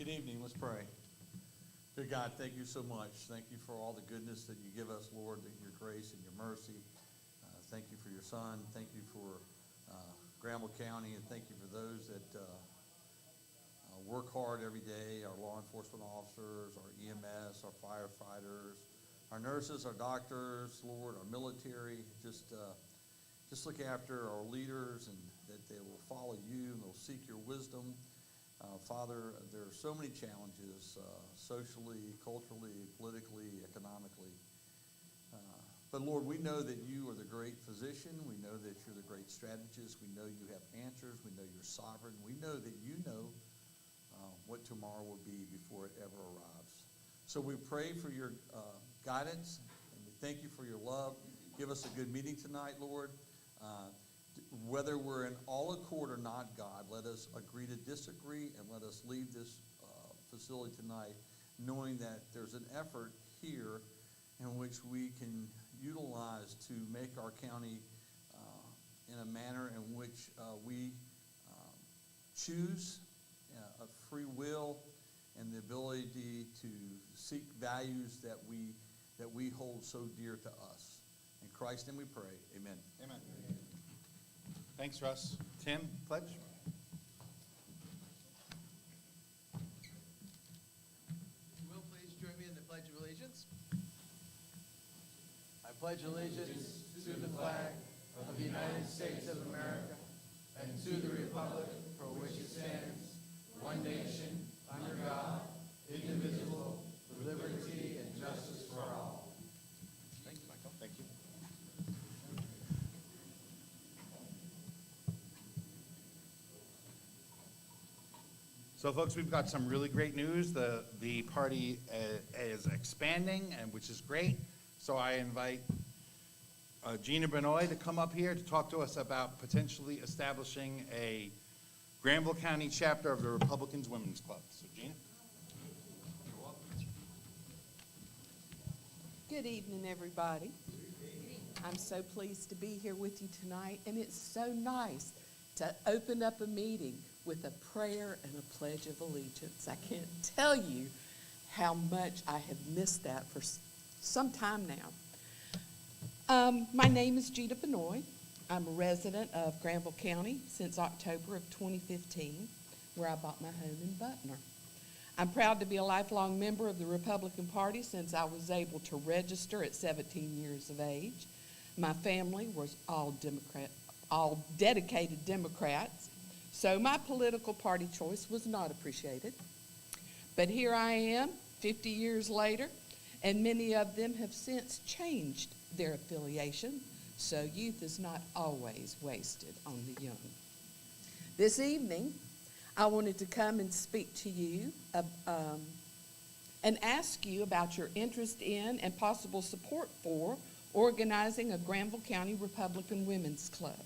Good evening. Let's pray. Dear God, thank you so much. Thank you for all the goodness that you give us, Lord, your grace and your mercy. Thank you for your son. Thank you for Granville County, and thank you for those that work hard every day, our law enforcement officers, our EMS, our firefighters, our nurses, our doctors, Lord, our military. Just look after our leaders, and that they will follow you and they'll seek your wisdom. Father, there are so many challenges, socially, culturally, politically, economically. But Lord, we know that you are the great physician. We know that you're the great strategist. We know you have answers. We know you're sovereign. We know that you know what tomorrow will be before it ever arrives. So we pray for your guidance, and we thank you for your love. Give us a good meeting tonight, Lord. Whether we're in all accord or not, God, let us agree to disagree, and let us leave this facility tonight knowing that there's an effort here in which we can utilize to make our county in a manner in which we choose a free will and the ability to seek values that we hold so dear to us. In Christ's name we pray. Amen. Amen. Thanks, Russ. Tim, pledge. If you will, please join me in the Pledge of Allegiance. I pledge allegiance to the flag of the United States of America and to the republic for which it stands, one nation, under God, indivisible, with liberty and justice for all. Thank you, Michael. Thank you. So, folks, we've got some really great news. The party is expanding, and which is great. So I invite Gina Benoit to come up here to talk to us about potentially establishing a Granville County chapter of the Republicans Women's Club. So, Gina. Good evening, everybody. I'm so pleased to be here with you tonight, and it's so nice to open up a meeting with a prayer and a pledge of allegiance. I can't tell you how much I have missed that for some time now. My name is Gina Benoit. I'm a resident of Granville County since October of 2015, where I bought my home in Butner. I'm proud to be a lifelong member of the Republican Party since I was able to register at 17 years of age. My family was all dedicated Democrats, so my political party choice was not appreciated. But here I am, 50 years later, and many of them have since changed their affiliation, so youth is not always wasted on the young. This evening, I wanted to come and speak to you and ask you about your interest in and possible support for organizing a Granville County Republican Women's Club.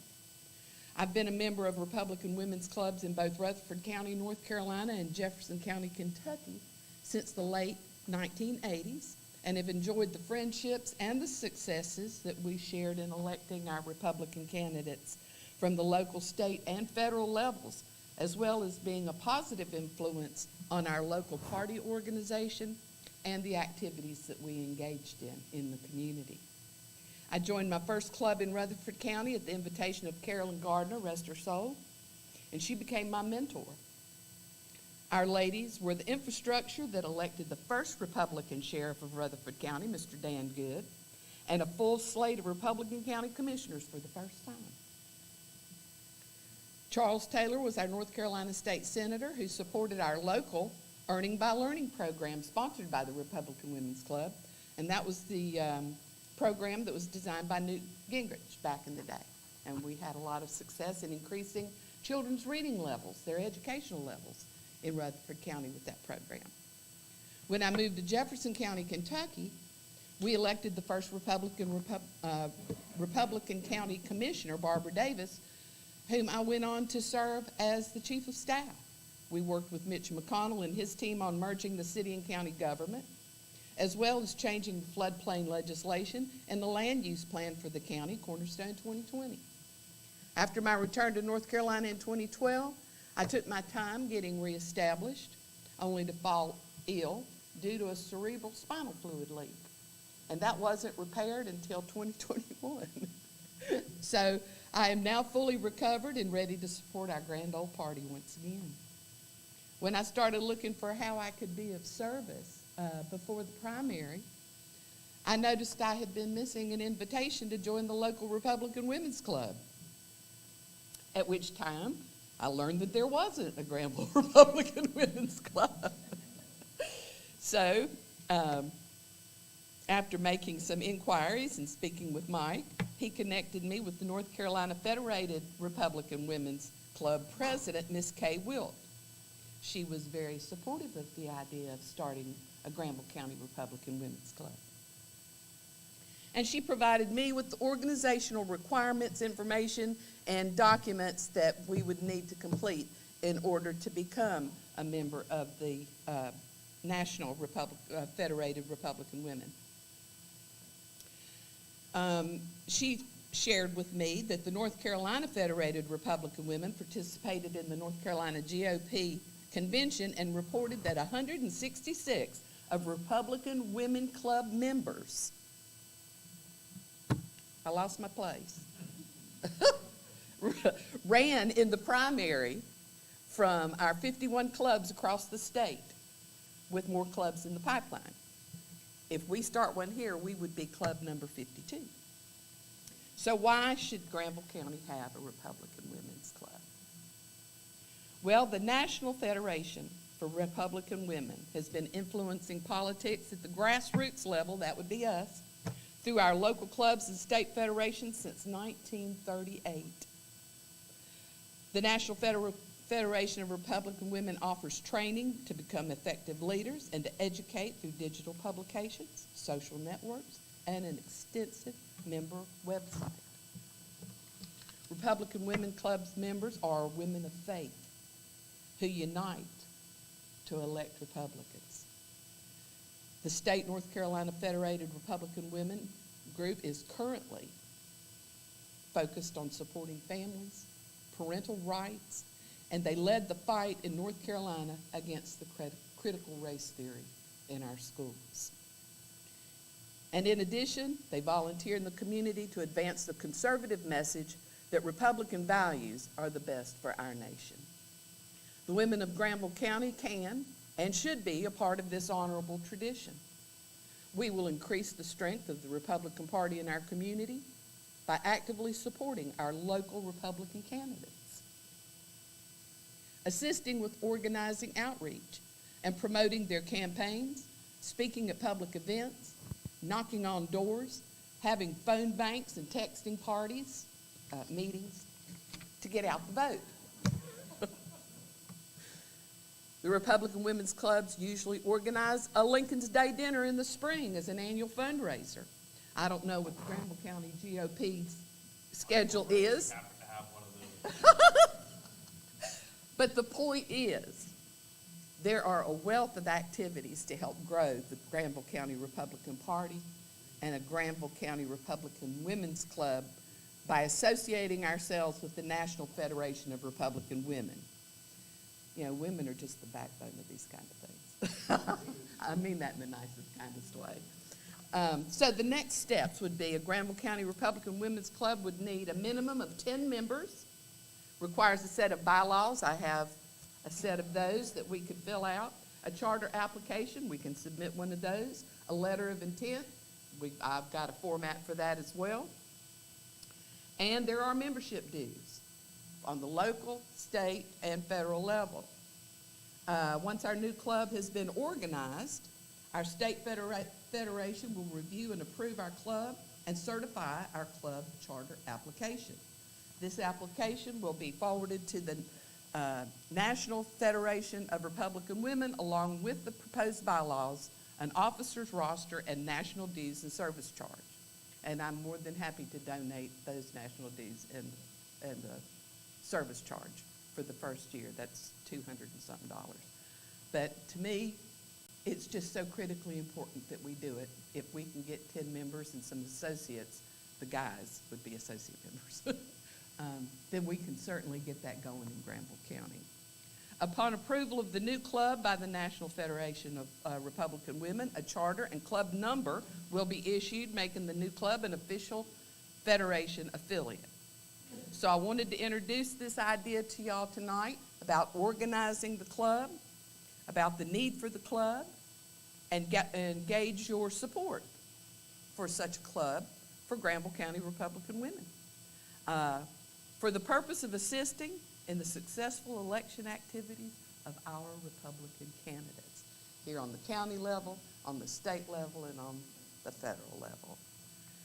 I've been a member of Republican women's clubs in both Rutherford County, North Carolina, and Jefferson County, Kentucky since the late 1980s, and have enjoyed the friendships and the successes that we shared in electing our Republican candidates from the local, state, and federal levels, as well as being a positive influence on our local party organization and the activities that we engaged in the community. I joined my first club in Rutherford County at the invitation of Carolyn Gardner, rest her soul, and she became my mentor. Our ladies were the infrastructure that elected the first Republican sheriff of Rutherford County, Mr. Dan Good, and a full slate of Republican county commissioners for the first time. Charles Taylor was our North Carolina state senator who supported our local Earning by Learning program sponsored by the Republican Women's Club, and that was the program that was designed by Newt Gingrich back in the day. And we had a lot of success in increasing children's reading levels, their educational levels in Rutherford County with that program. When I moved to Jefferson County, Kentucky, we elected the first Republican County Commissioner, Barbara Davis, whom I went on to serve as the Chief of Staff. We worked with Mitch McConnell and his team on merging the city and county government, as well as changing the floodplain legislation and the land use plan for the county, Cornerstone 2020. After my return to North Carolina in 2012, I took my time getting reestablished. only to fall ill due to a cerebral spinal fluid leak. And that wasn't repaired until 2021. So I am now fully recovered and ready to support our grand old party once again. When I started looking for how I could be of service before the primary, I noticed I had been missing an invitation to join the local Republican Women's Club, at which time I learned that there wasn't a Granville Republican Women's Club. So, after making some inquiries and speaking with Mike, he connected me with the North Carolina Federated Republican Women's Club president, Miss Kay Wilt. She was very supportive of the idea of starting a Granville County Republican Women's Club. And she provided me with the organizational requirements, information, and documents that we would need to complete in order to become a member of the National Federated Republican Women. She shared with me that the North Carolina Federated Republican Women participated in the North Carolina GOP convention and reported that 166 of Republican Women Club members, I lost my place, ran in the primary from our 51 clubs across the state, with more clubs in the pipeline. If we start one here, we would be club number 52. So why should Granville County have a Republican Women's Club? Well, the National Federation for Republican Women has been influencing politics at the grassroots level, that would be us, through our local clubs and state federations since 1938. The National Federation of Republican Women offers training to become effective leaders and to educate through digital publications, social networks, and an extensive member website. Republican Women Club's members are women of faith who unite to elect Republicans. The state North Carolina Federated Republican Women group is currently focused on supporting families, parental rights, and they led the fight in North Carolina against the critical race theory in our schools. And in addition, they volunteer in the community to advance the conservative message that Republican values are the best for our nation. The women of Granville County can and should be a part of this honorable tradition. We will increase the strength of the Republican Party in our community by actively supporting our local Republican candidates, assisting with organizing outreach and promoting their campaigns, speaking at public events, knocking on doors, having phone banks and texting parties, meetings to get out the vote. The Republican Women's Clubs usually organize a Lincoln's Day dinner in the spring as an annual fundraiser. I don't know what the Granville County GOP's schedule is. Happen to have one of those. But the point is, there are a wealth of activities to help grow the Granville County Republican Party and a Granville County Republican Women's Club by associating ourselves with the National Federation of Republican Women. You know, women are just the backbone of these kind of things. I mean that in the nicest, kindest way. So the next steps would be a Granville County Republican Women's Club would need a minimum of 10 members, requires a set of bylaws. I have a set of those that we could fill out. A charter application, we can submit one of those. A letter of intent, I've got a format for that as well. And there are membership dues on the local, state, and federal level. Once our new club has been organized, our state federation will review and approve our club and certify our club charter application. This application will be forwarded to the National Federation of Republican Women along with the proposed bylaws, an officer's roster, and national dues and service charge. And I'm more than happy to donate those national dues and service charge for the first year. That's $200 and something. But to me, it's just so critically important that we do it. If we can get 10 members and some associates, the guys would be associate members, then we can certainly get that going in Granville County. Upon approval of the new club by the National Federation of Republican Women, a charter and club number will be issued, making the new club an official Federation affiliate. So I wanted to introduce this idea to y'all tonight about organizing the club, about the need for the club, and engage your support for such a club for Granville County Republican women. For the purpose of assisting in the successful election activities of our Republican candidates here on the county level, on the state level, and on the federal level.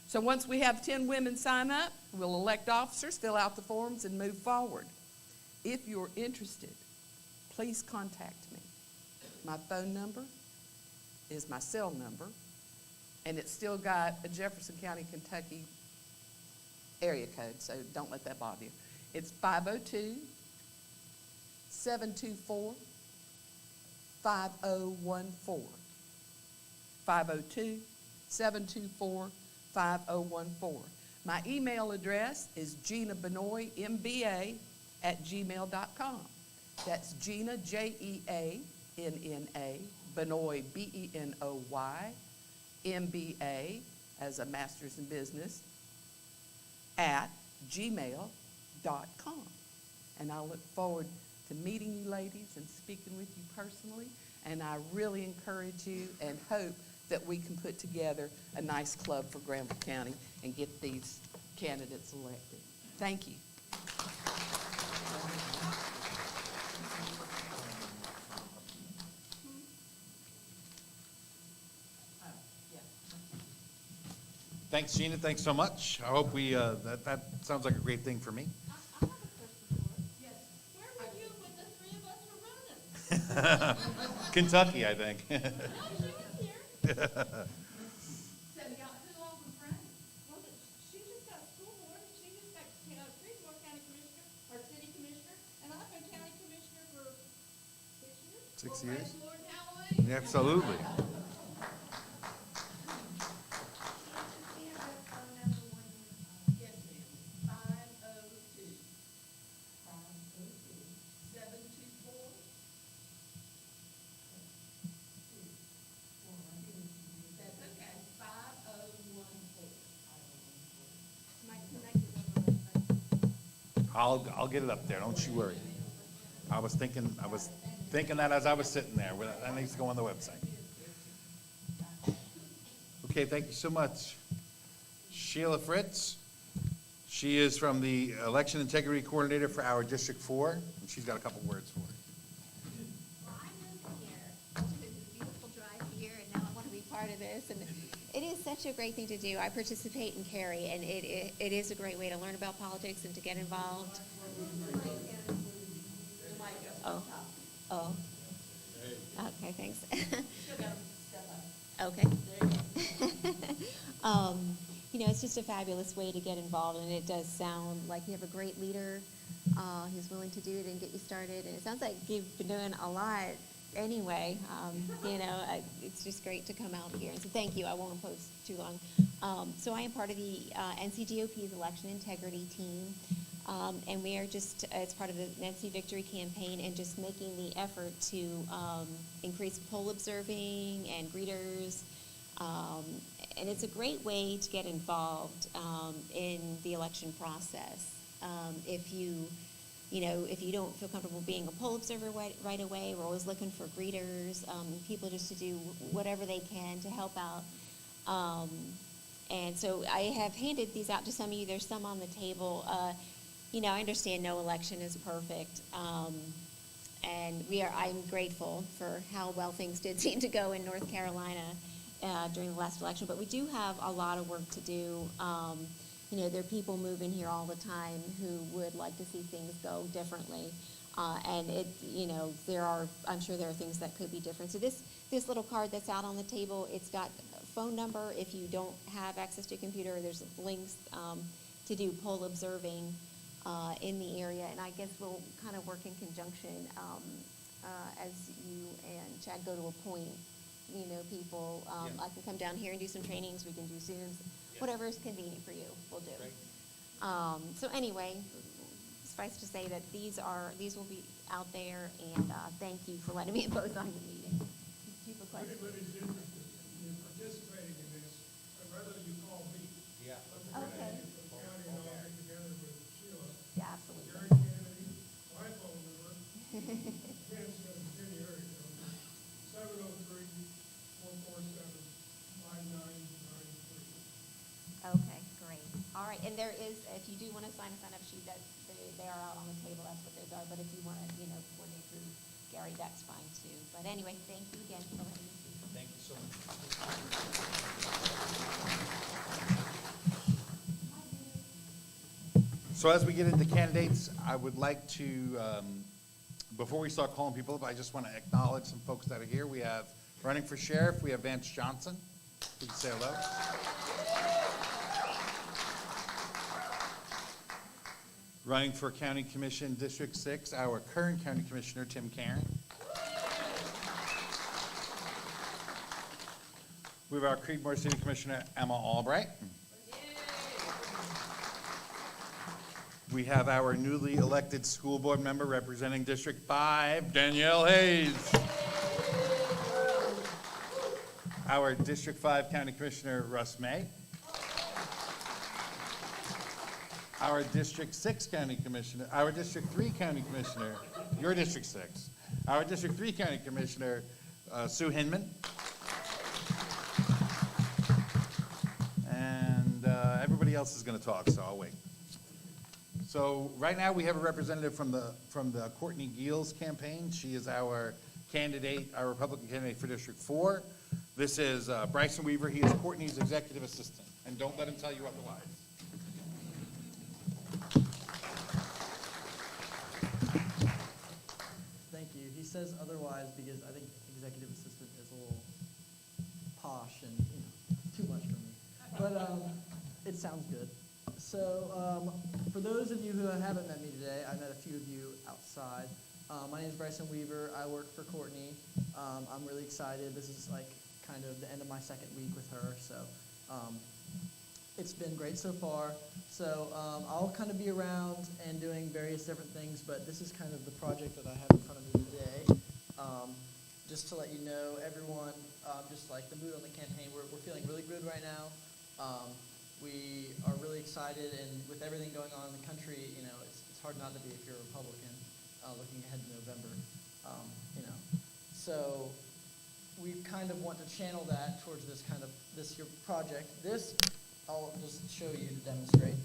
So once we have 10 women sign up, we'll elect officers, fill out the forms, and move forward. If you're interested, please contact me. My phone number is my cell number, and it's still got a Jefferson County, Kentucky area code, so don't let that bother you. It's 502-724-5014. 502-724-5014. My email address is GinaBenoyMBA@gmail.com. That's Gina, Jeanna, Benoy, Benoy, MBA as a master's in business, at gmail.com. And I look forward to meeting you ladies and speaking with you personally. And I really encourage you and hope that we can put together a nice club for Granville County and get these candidates elected. Thank you. Thanks, Gina, thanks so much. I hope we, that sounds like a great thing for me. I have a question for us. Yes. Where were you when the three of us were running? Kentucky, I think. No, she was here. Said, yeah, who all was running? Well, she just got school board, and she just got, Creedmoor County Commissioner, or City Commissioner, and I've been County Commissioner for 6 years. 6 Well, years? praise the Lord, hallelujah. Absolutely. Yes, ma'am. 502-724. That's okay. 5014. My connected over. I'll get it up there, don't you worry. I was thinking that as I was sitting there, that needs to go on the website. Okay, thank you so much. Sheila Fritz, she is from the Election Integrity Coordinator for our District 4, and she's got a couple words for it. Well, I moved here to the beautiful drive here, and now I want to be part of this. And it is such a great thing to do. I participate in Cary, and it is a great way to learn about politics and to get involved. Oh. Okay, thanks. Okay. It's just a fabulous way to get involved, and it does sound like you have a great leader who's willing to do it and get you started. And it sounds like you've been doing a lot anyway. It's just great to come out here. And so thank you. I won't impose too long. So I am part of the NCGOP's election integrity team. And we are just, it's part of the Nancy Victory campaign and just making the effort to increase poll observing and greeters. And it's a great way to get involved in the election process. If you don't feel comfortable being a poll observer right away, we're always looking for greeters, people just to do whatever they can to help out. And so I have handed these out to some of you. There's some on the table. I understand no election is perfect. And I'm grateful for how well things did seem to go in North Carolina during the last election, but we do have a lot of work to do. There are people moving here all the time who would like to see things go differently. And I'm sure there are things that could be different. So this little card that's out on the table, it's got a phone number. If you don't have access to a computer, there's links to do poll observing in the area. And I guess we'll kind of work in conjunction as you and Chad go to a point. People, I can come down here and do some trainings, we can do Zooms, whatever is convenient for you, we'll do. So anyway, as suffice to say that these will be out there, and thank you for letting me both on the meeting. Do you have a question? Anybody's interested in participating in this, I'd rather you call me. Yeah. That's a good Okay. idea for the county, and I'll get together with Sheila. Yeah, absolutely. Gary Kennedy, my phone number, Ken's Kenny area code, 703-447-5993. Okay, great. All right, and there is, if you do want to sign a sign-up sheet, they are out on the table, that's what those are, but if you want to, coordinate through Gary, that's fine too. But anyway, thank you again for letting me speak. Thank you so much. So as we get into candidates, I would like to, before we start calling people up, I just want to acknowledge some folks that are here. We have running for sheriff, we have Vance Johnson. You can say hello. Running for County Commission District 6, our current County Commissioner, Tim Karen. We have our Creedmoor City Commissioner, Emma Albright. We have our newly elected school board member representing District 5, Danielle Hayes. Our District 5 County Commissioner, Russ May. Our District 6 County Commissioner, our District 3 County Commissioner, your District 6. Our District 3 County Commissioner, Sue Hinman. And everybody else is going to talk, so I'll wait. So right now we have a representative from the Courtney Geels campaign. She is our candidate, our Republican candidate for District 4. This is Bryson Weaver. He is Courtney's executive assistant, and don't let him tell you otherwise. Thank you. He says otherwise because I think executive assistant is a little posh and, too much for me. But it sounds good. So for those of you who haven't met me today, I met a few of you outside. My name is Bryson Weaver. I work for Courtney. I'm really excited. This is like kind of the end of my second week with her. So it's been great so far. So I'll kind of be around and doing various different things, but this is kind of the project that I have in front of me today. Just to let you know, everyone, just like the mood on the campaign, we're feeling really good right now. We are really excited, and with everything going on in the country, it's hard not to be if you're a Republican, looking ahead to November, So we kind of want to channel that towards this year project. This, I'll just show you to demonstrate.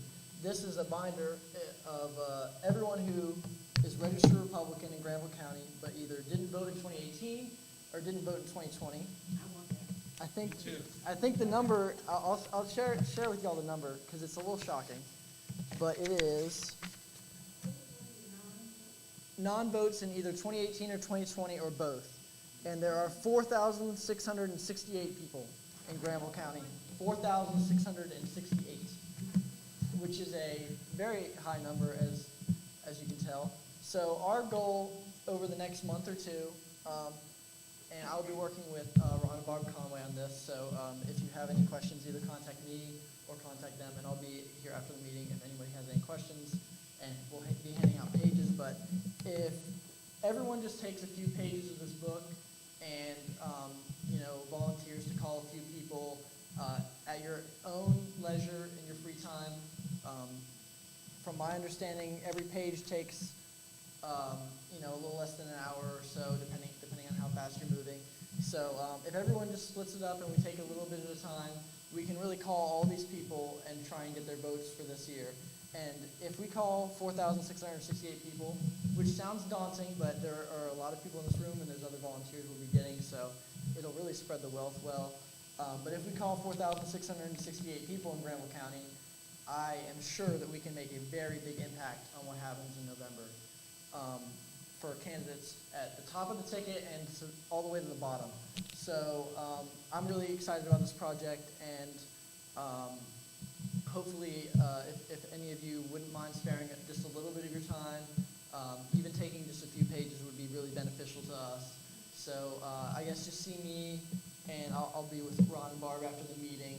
This is a binder of everyone who is registered Republican in Granville County, but either didn't vote in 2018 or didn't vote in 2020. I think the number, I'll share with y'all the number because it's a little shocking, but it is non-votes in either 2018 or 2020 or both. And there are 4,668 people in Granville County, 4,668, which is a very high number as you can tell. So our goal over the next month or two, and I'll be working with Ron and Barb Conway on this, so if you have any questions, either contact me or contact them, and I'll be here after the meeting if anybody has any questions, and we'll be handing out pages. But if everyone just takes a few pages of this book and volunteers to call a few people at your own leisure in your free time, from my understanding, every page takes a little less than an hour or so, depending on how fast you're moving. So if everyone just splits it up and we take a little bit at a time, we can really call all these people and try and get their votes for this year. And if we call 4,668 people, which sounds daunting, but there are a lot of people in this room and there's other volunteers we'll be getting, so it'll really spread the wealth well. But if we call 4,668 people in Granville County, I am sure that we can make a very big impact on what happens in November. For candidates at the top of the ticket and all the way to the bottom. So I'm really excited about this project, and hopefully if any of you wouldn't mind sparing just a little bit of your time, even taking just a few pages would be really beneficial to us. So I guess just see me, and I'll be with Ron and Barb after the meeting,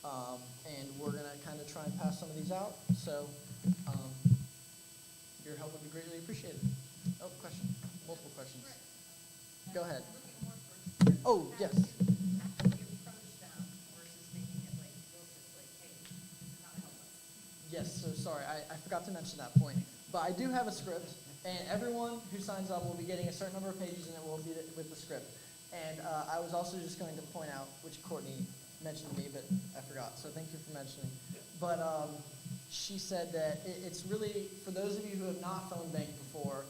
and we're going to kind of try and pass some of these out. So your help would be greatly appreciated. Oh, question, multiple questions. Go ahead. Oh, yes. Yes, so sorry, I forgot to mention that point. But I do have a script, and everyone who signs up will be getting a certain number of pages, and it will be with the script. And I was also just going to point out, which Courtney mentioned to me, but I forgot, so thank you for mentioning. But she said that it's really, for those of you who have not phone banked before,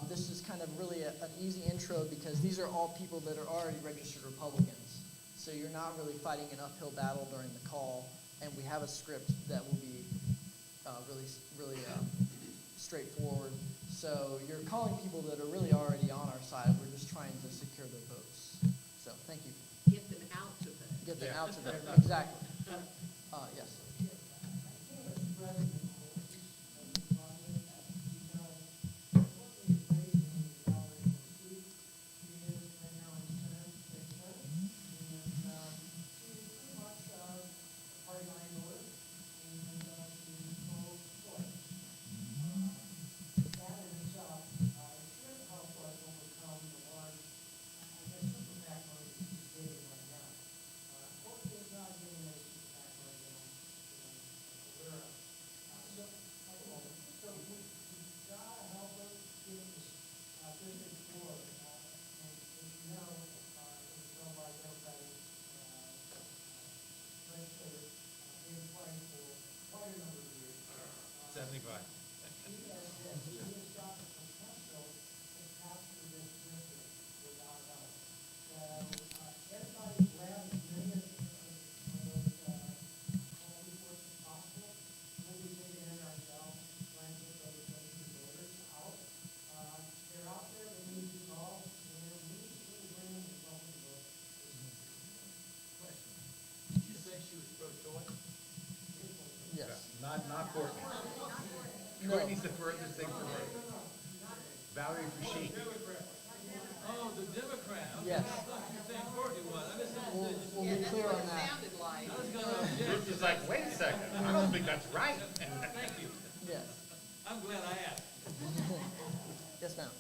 this is kind of really an easy intro because these are all people that are already registered Republicans. So you're not really fighting an uphill battle during the call, and we have a script that will be really straightforward. So you're calling people that are really already on our side. We're just trying to secure their votes. So thank you. Get them out to vote. Get them out to vote. Exactly. Yes. Yes. Not Courtney. No. Courtney's the furthest thing from her. Valerie Fouché. Oh, the Democrat. Yes. I thought you were saying Courtney was. I misunderstood. We'll be clear on that. Sounded like. I was gonna object. Bruce is like, wait a second, I don't think that's right. Thank you. Yes. I'm glad I asked. Yes, ma'am.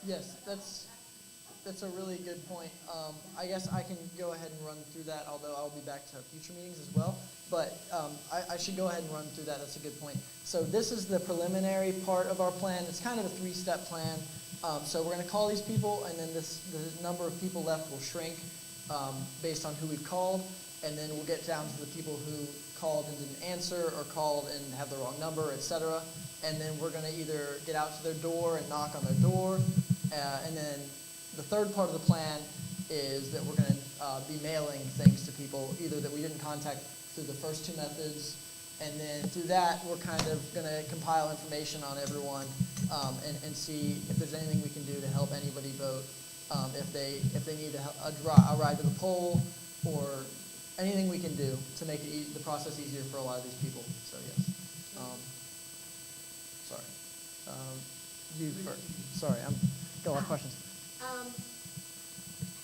Yes, that's a really good point. I guess I can go ahead and run through that, although I'll be back to future meetings as well. But I should go ahead and run through that. That's a good point. So this is the preliminary part of our plan. It's kind of a three-step plan. So we're going to call these people, and then the number of people left will shrink based on who we've called, and then we'll get down to the people who called and didn't answer or called and have the wrong number, etc. And then we're going to either get out to their door and knock on their door, and then the third part of the plan is that we're going to be mailing things to people, either that we didn't contact through the first two methods, and then through that we're kind of going to compile information on everyone and see if there's anything we can do to help anybody vote, if they need a ride to the poll, or anything we can do to make the process easier for a lot of these people. So yes. Sorry. You first. Sorry, I'm got a lot of questions.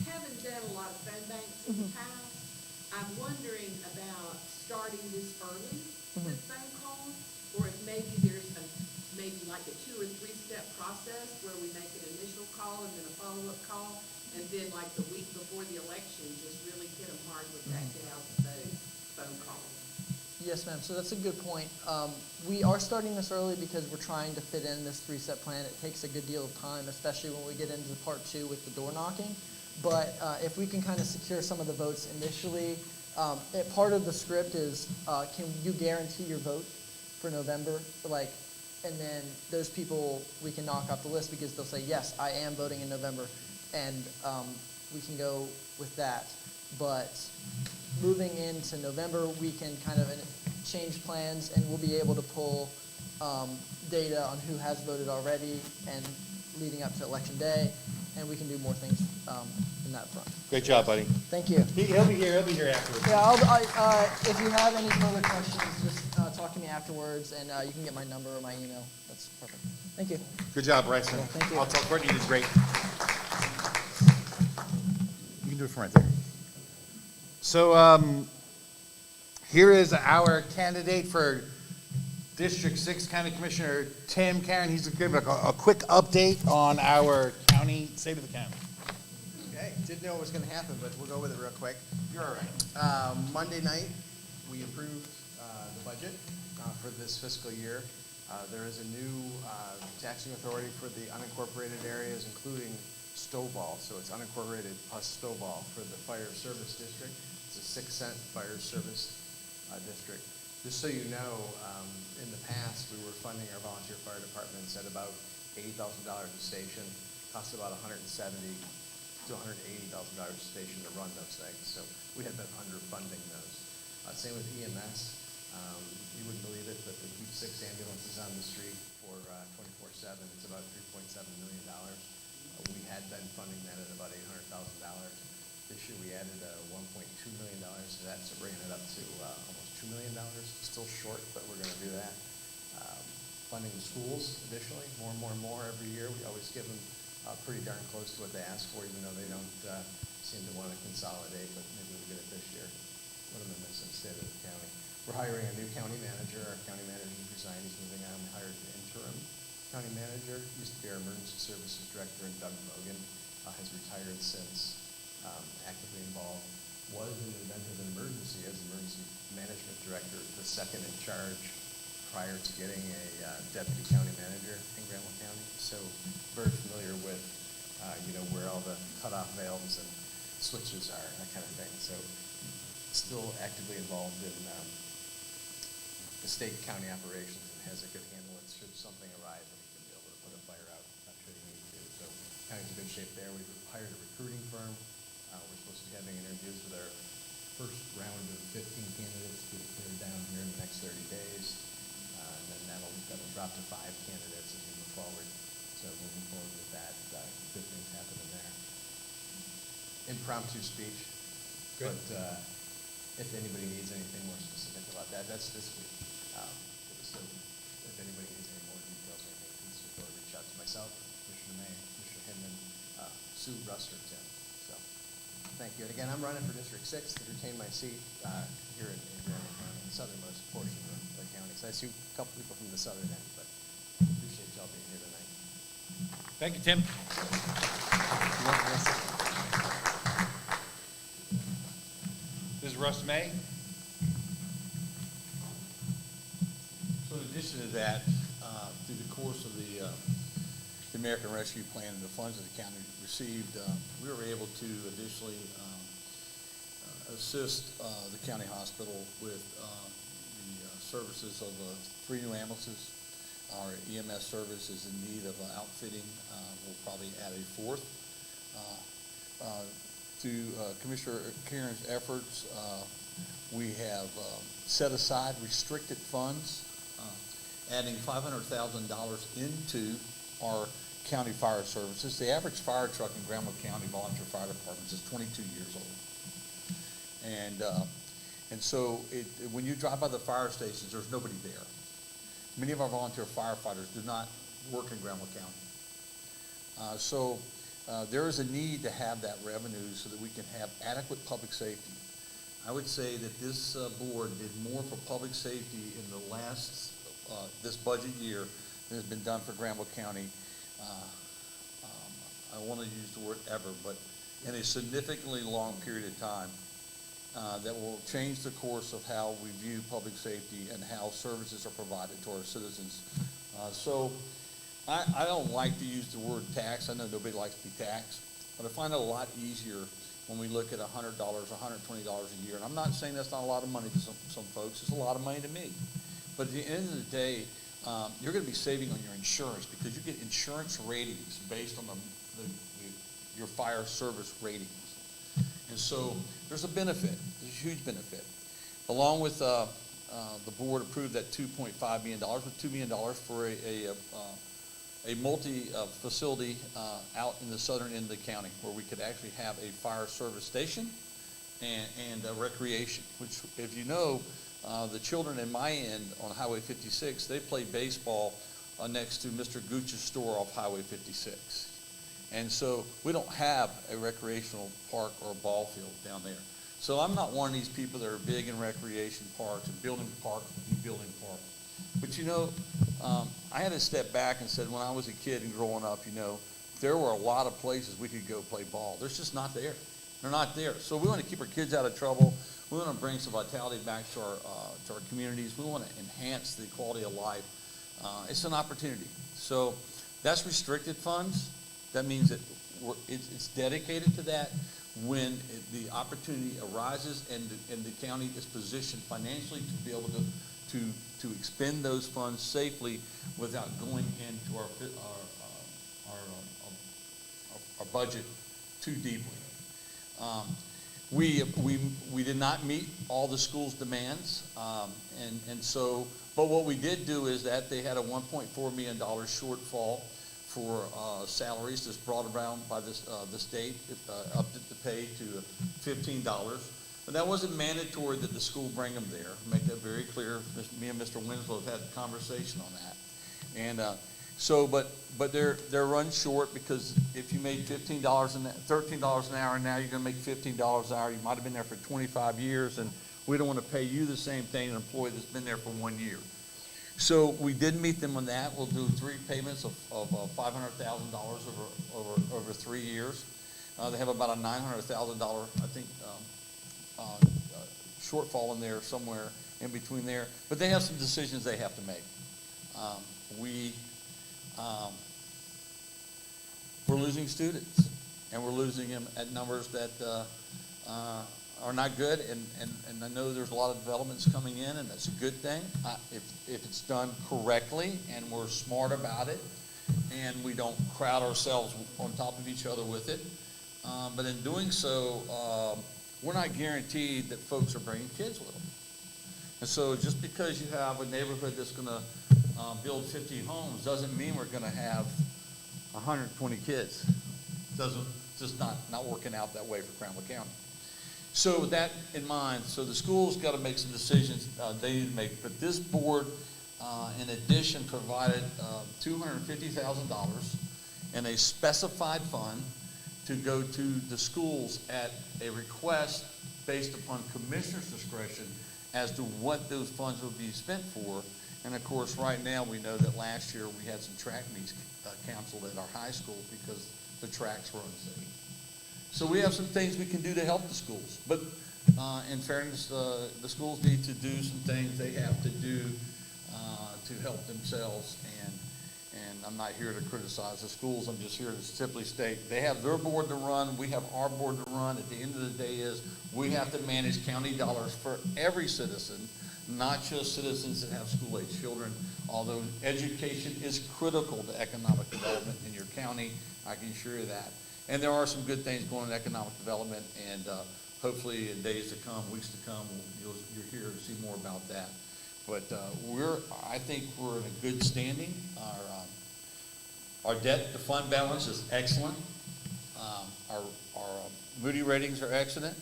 Haven't done a lot of phone banks in the past. I'm wondering about starting this early with phone calls, or if maybe there's maybe like a 2 or 3 step process where we make an initial call and then a follow-up call, and then like the week before the election, just really hit them hard with that get out the vote phone call. Yes, ma'am. So that's a good point. We are starting this early because we're trying to fit in this 3-step plan. It takes a good deal of time, especially when we get into part 2 with the door knocking. But if we can kind of secure some of the votes initially, part of the script is, can you guarantee your vote for November? And then those people, we can knock off the list because they'll say, yes, I am voting in November. And we can go with that. But moving into November, we can kind of change plans, and we'll be able to pull data on who has voted already and leading up to Election Day, and we can do more things in that front. Great job, buddy. Thank you. He'll be here afterwards. Yeah, if you have any further questions, just talk to me afterwards, and you can get my number or my email. That's perfect. Thank you. Good job, Bryson. Yeah, thank you. I'll tell Courtney you did great. You can do it from right there. So, here is our candidate for District 6 County Commissioner, Tim Karen. He's going to give a quick update on our county, state of the county. Okay, didn't know what was gonna happen, but we'll go with it real quick. You're all right. Monday night, we approved, the budget, for this fiscal year. There is a new, taxing authority for the unincorporated areas, including Stovall, so it's unincorporated plus Stovall for the fire service district. It's a 6-cent fire service, district. Just so you know, in the past, we were funding our volunteer fire departments at about $80,000 a station. Cost about $170,000 to $180,000 a station to run those things. So we had been underfunding those. Same with EMS. You wouldn't believe it, but they keep 6 ambulances on the street for 24/7. It's about $3.7 million. We had been funding that at about $800,000. This year we added $1.2 million to that, so bringing it up to almost $2 million. Still short, but we're going to do that. Funding the schools additionally, more and more every year. We always give them pretty darn close to what they ask for, even though they don't seem to want to consolidate, but maybe we'll get it this year. What am I missing? State of the county. We're hiring a new county manager. Our county manager resigned. He's moving on. We hired an interim county manager. Used to be our emergency services director, and Doug Mogan has retired since, actively involved. Was in the event of an emergency as emergency management director, the second in charge prior to getting a deputy county manager in Granville County. So very familiar with, where all the cutoff valves and switches are, that kind of thing. So still actively involved in the state county operations and has a good handle on should something arise and he can be able to put a fire out should he need to. So county's in good shape there. We've hired a recruiting firm. We're supposed to be having interviews with our first round of 15 candidates to get cleared down here in the next 30 days. And then that'll drop to 5 candidates as we move forward. So moving forward with that, good things happening there. Impromptu speech. Good. But if anybody needs anything more specific about that, that's this week. So if anybody needs any more details or anything, please feel free to reach out to myself, Commissioner May, Commissioner Hinman, Sue, Russ, or Tim. So thank you. And again, I'm running for District 6 to retain my seat here in Granville County, the southernmost portion of the county. So I see a couple people from the southern end, but appreciate y'all being here tonight. Thank you, Tim. This is Russ May. So in addition to that, through the course of the American Rescue Plan and the funds that the county received, we were able to additionally assist the county hospital with the services of 3 new ambulances. Our EMS service is in need of outfitting. We'll probably add a 4th. Through Commissioner Karen's efforts, we have set aside restricted funds, adding $500,000 into our county fire services. The average fire truck in Granville County Volunteer Fire Departments is 22 years old. And so when you drive by the fire stations, there's nobody there. Many of our volunteer firefighters do not work in Granville County. So there is a need to have that revenue so that we can have adequate public safety. I would say that this board did more for public safety in the last, this budget year than has been done for Granville County. I want to use the word ever, but in a significantly long period of time that will change the course of how we view public safety and how services are provided to our citizens. So I don't like to use the word tax. I know nobody likes to be taxed, but I find it a lot easier when we look at $100, $120 a year. And I'm not saying that's not a lot of money to some folks. It's a lot of money to me. But at the end of the day, you're going to be saving on your insurance because you get insurance ratings based on your fire service ratings. And so there's a benefit. There's a huge benefit. Along with the board approved that $2.5 million, with $2 million for a multi-facility out in the southern end of the county where we could actually have a fire service station and recreation, which, if you know, the children in my end on Highway 56, they play baseball next to Mr. Gooch's store off Highway 56. And so we don't have a recreational park or ball field down there. So I'm not one of these people that are big in recreation parks and building parks and building parks. But I had to step back and said when I was a kid and growing up, there were a lot of places we could go play ball. There's just not there. They're not there. So we want to keep our kids out of trouble. We want to bring some vitality back to our communities. We want to enhance the quality of life. It's an opportunity. So that's restricted funds. That means that it's dedicated to that when the opportunity arises and the county is positioned financially to be able to expend those funds safely without going into our budget too deeply. We did not meet all the school's demands, but what we did do is that they had a $1.4 million shortfall for salaries that's brought around by the state, upped it to pay to $15. But that wasn't mandatory that the school bring them there. Make that very clear. Me and Mr. Winslow have had a conversation on that. And but they're run short because if you made $13 an hour now, you're going to make $15 an hour. You might have been there for 25 years, and we don't want to pay you the same thing an employee that's been there for 1 year. So we did meet them on that. We'll do 3 payments of $500,000 over 3 years. They have about a $900,000, I think, shortfall in there somewhere in between there. But they have some decisions they have to make. We're losing students, and we're losing them at numbers that are not good, and I know there's a lot of developments coming in, and that's a good thing if it's done correctly and we're smart about it and we don't crowd ourselves on top of each other with it. But in doing so, we're not guaranteed that folks are bringing kids with them. And so just because you have a neighborhood that's going to build 50 homes doesn't mean we're going to have 120 kids. Just not working out that way for Cranwell County. So with that in mind, so the school's got to make some decisions they need to make. But this board, in addition, provided $250,000 in a specified fund to go to the schools at a request based upon commissioner's discretion as to what those funds would be spent for. And of course, right now, we know that last year we had some track meets canceled at our high school because the tracks were unsafe. So we have some things we can do to help the schools. But in fairness, the schools need to do some things they have to do to help themselves. And I'm not here to criticize the schools. I'm just here to simply state they have their board to run. We have our board to run. At the end of the day we have to manage county dollars for every citizen, not just citizens that have school-age children. Although education is critical to economic development in your county, I can assure you that. And there are some good things going in economic development, and hopefully in days to come, weeks to come, you're here to see more about that. But I think we're in a good standing. Our debt to fund balance is excellent. Our Moody ratings are excellent.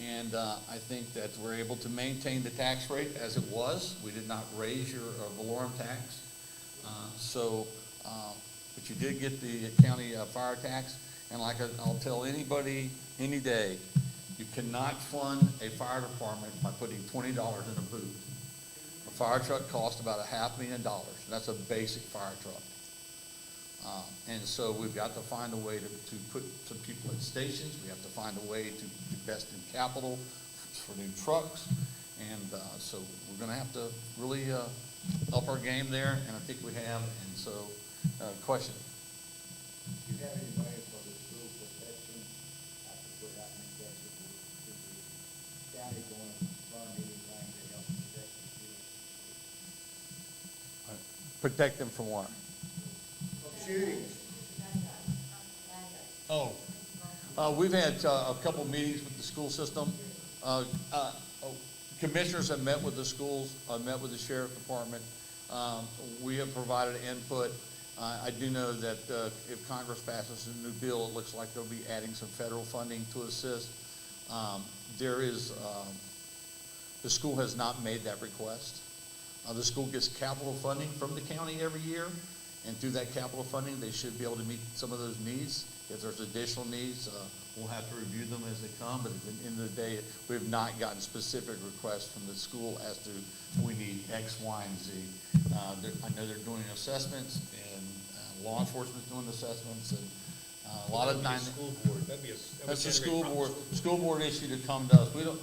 And I think that we're able to maintain the tax rate as it was. We did not raise your Valorum tax. But you did get the county fire tax. And like I'll tell anybody any day, you cannot fund a fire department by putting $20 in a boot. A fire truck costs about $500,000. That's a basic fire truck. And so we've got to find a way to put some people in stations. We have to find a way to invest in capital for new trucks. And so we're going to have to really up our game there, and I think we have. And so, question? Do you have any way for the school protection, after what happened in Texas, is the county going to fund anything to help protect the students? Protect them from what? Shootings. We've had a couple meetings with the school system. Commissioners have met with the schools, met with the sheriff department. We have provided input. I do know that if Congress passes a new bill, it looks like they'll be adding some federal funding to assist. There is The school has not made that request. The school gets capital funding from the county every year, and through that capital funding, they should be able to meet some of those needs. If there's additional needs, we'll have to review them as they come, but at the end of the day, we have not gotten specific requests from the school as to we need X, Y, and Z. I know they're doing assessments, and law enforcement's doing assessments, and a lot of times. School board, that'd be a. That's the school board issue to come to us. We don't,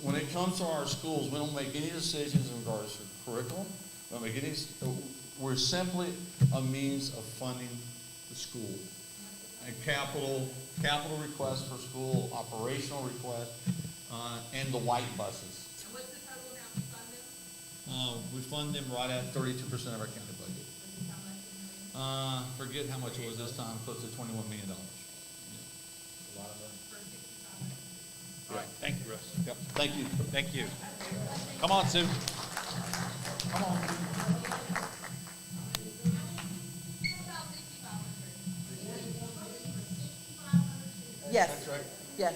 when it comes to our schools, we don't make any decisions in regards to curriculum. We don't make any, we're simply a means of funding the school. And capital requests for school, operational requests, and the white buses. And what's the total amount we fund them? We fund them right at 32% of our county budget. Which is how much in millions? Forget how much it was this time, close to $21 million. A lot of money. For 65 million. All right, thank you, Russ. Yep, thank you. Thank you. Come on, Sue. Come on. Yes. That's right. Yes.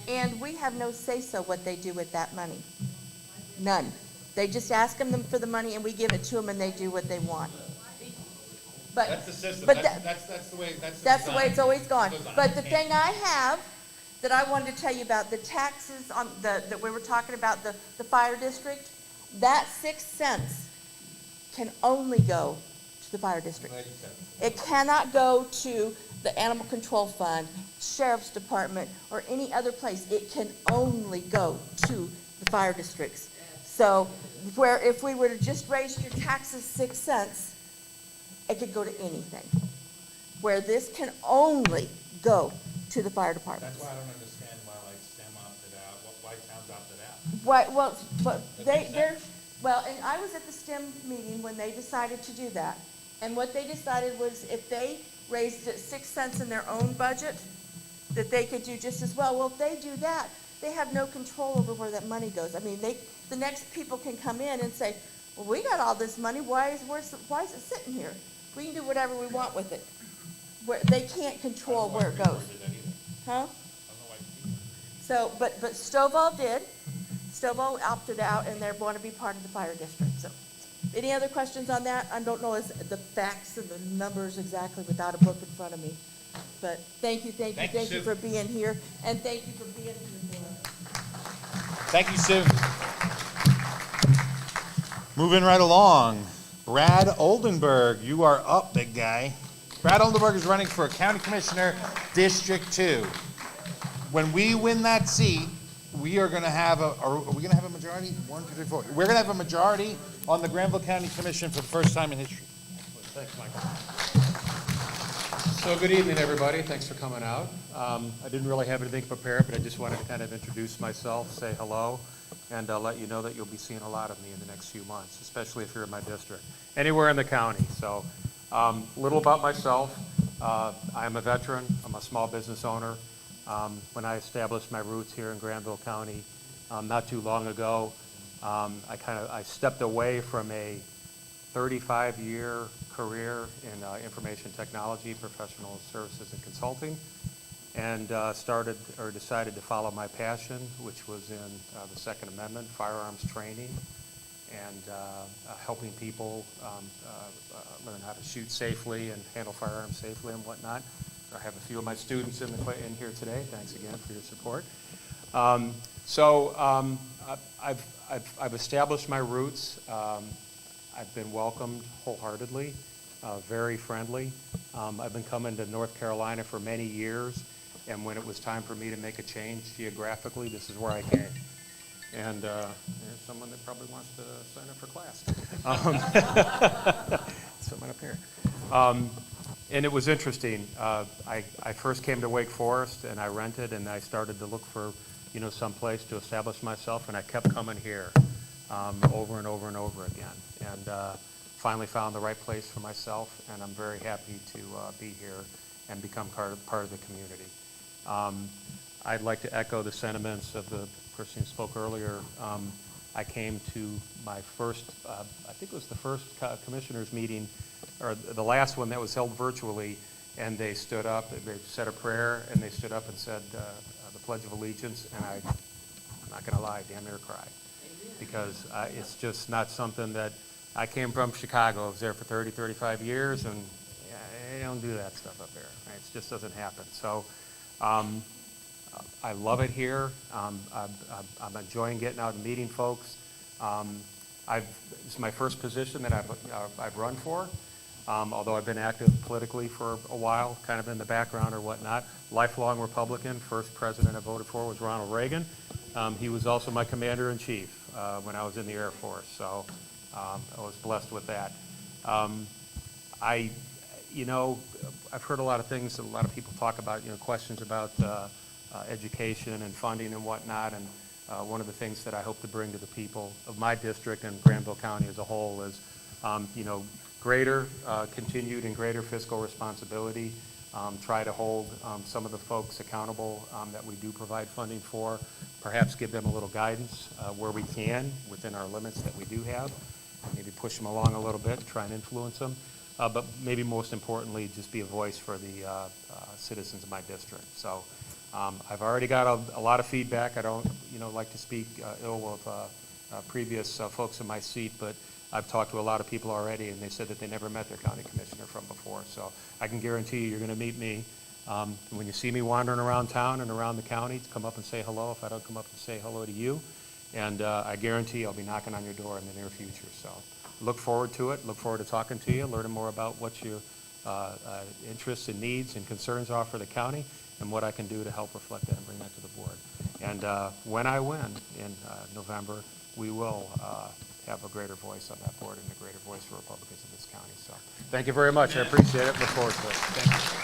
And we have no say-so what they do with that money. None. They just ask them for the money and we give it to them and they do what they want. But, That's the system. but That's the way, that's the that's the way design. it's always gone. Goes on. But the thing I have that I wanted to tell you about, the taxes on that we were talking about, the fire district, that 6 cents can only go to the fire district. It cannot go to the animal control fund, sheriff's department, or any other place. It can only go to the fire districts. So where if we were to just raise your taxes 6 cents, it could go to anything. Where this can only go to the fire department. That's why I don't understand why like STEM opted out, why towns opted out. Right, well, but That makes they're, well, and I was at the STEM meeting when they decided to do that. And what they decided was if they raised it 6 cents in their own budget, that they could do just as well. Well, if they do that, they have no control over where that money goes. I mean, the next people can come in and say, well, we got all this money, why is it sitting here? We can do whatever we want with it. Where, they can't control where it goes. Huh? So, but Stovall did. Stovall opted out, and they're going to be part of the fire district, so. Any other questions on that? I don't know the facts and the numbers exactly without a book in front of me. But thank you Sue. for being here, and thank you for being here for us. Thank you, Sue. Moving right along, Brad Oldenburg, you are up, big guy. Brad Oldenburg is running for County Commissioner, District 2. When we win that seat, we are gonna have are we gonna have a majority? 1, 2, 3, 4. We're gonna have a majority on the Granville County Commission for the first time in history. Thanks, Michael. So good evening, everybody. Thanks for coming out. I didn't really have anything prepared, but I just wanted to kind of introduce myself, say hello, and let you know that you'll be seeing a lot of me in the next few months, especially if you're in my district, anywhere in the county. So a little about myself. I'm a veteran. I'm a small business owner. When I established my roots here in Granville County not too long ago, I stepped away from a 35-year career in information technology, professional services, and consulting, and decided to follow my passion, which was in the Second Amendment, firearms training, and helping people learn how to shoot safely and handle firearms safely and whatnot. I have a few of my students in here today. Thanks again for your support. I've established my roots. I've been welcomed wholeheartedly, very friendly. I've been coming to North Carolina for many years, and when it was time for me to make a change geographically, this is where I came. And there's someone that probably wants to sign up for class. Someone up here. And it was interesting. I first came to Wake Forest, and I rented, and I started to look for, some place to establish myself, and I kept coming here over and over and over again. And finally found the right place for myself, and I'm very happy to be here and become part of the community. I'd like to echo the sentiments of the person who spoke earlier. I came to my first, I think it was the first commissioners meeting, or the last one that was held virtually, and they stood up, they said a prayer, and they stood up and said the Pledge of Allegiance, and I I'm not gonna lie, damn near cried. Because it's just not something that, I came from Chicago, I was there for 30, 35 years, and yeah, they don't do that stuff up there. Right? It just doesn't happen. So I love it here. I'm enjoying getting out and meeting folks. This is my first position that I've run for, although I've been active politically for a while, kind of in the background or whatnot. Lifelong Republican. First president I voted for was Ronald Reagan. He was also my commander-in-chief when I was in the Air Force, so I was blessed with that. I've heard a lot of things, a lot of people talk about, questions about education and funding and whatnot, and one of the things that I hope to bring to the people of my district and Granville County as a whole is, greater, continued and greater fiscal responsibility. Try to hold some of the folks accountable that we do provide funding for, perhaps give them a little guidance where we can within our limits that we do have, maybe push them along a little bit, try and influence them, but maybe most importantly, just be a voice for the citizens of my district. So I've already got a lot of feedback. I don't like to speak ill of previous folks in my seat, but I've talked to a lot of people already, and they said that they never met their county commissioner from before. So I can guarantee you're going to meet me. When you see me wandering around town and around the county, come up and say hello if I don't come up and say hello to you. And I guarantee I'll be knocking on your door in the near future. So look forward to it. Look forward to talking to you, learning more about what your interests and needs and concerns are for the county and what I can do to help reflect that and bring that to the board. And when I win in November, we will have a greater voice on that board and a greater voice for Republicans in this county. So thank you very much. I appreciate it. Look forward to it. Thank you.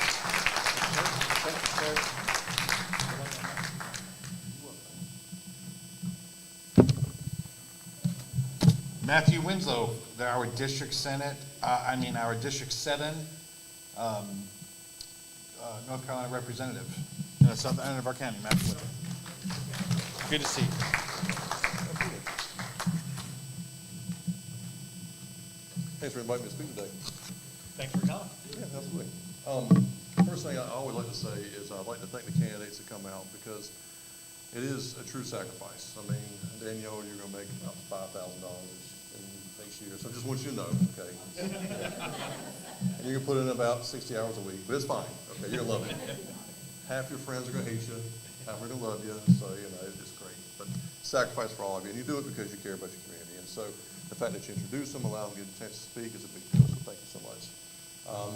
Matthew Winslow, our District Senate, our District 7 North Carolina representative in the southern end of our county. Matthew Winslow. Good to see you. Thanks for inviting me to speak today. Thanks for coming. Yeah, absolutely. First thing I always like to say is I'd like to thank the candidates that come out because it is a true sacrifice. I mean, Danielle, you're going to make about $5,000 next year, so I just want you to know, okay? And you can put in about 60 hours a week, but it's fine. Okay, you're going to love it. Half your friends are going to hate you, half are going to love you, so, it's great. But sacrifice for all of you, and you do it because you care about your community. And so the fact that you introduce them, allow them to get a chance to speak is a big deal, so thank you so much.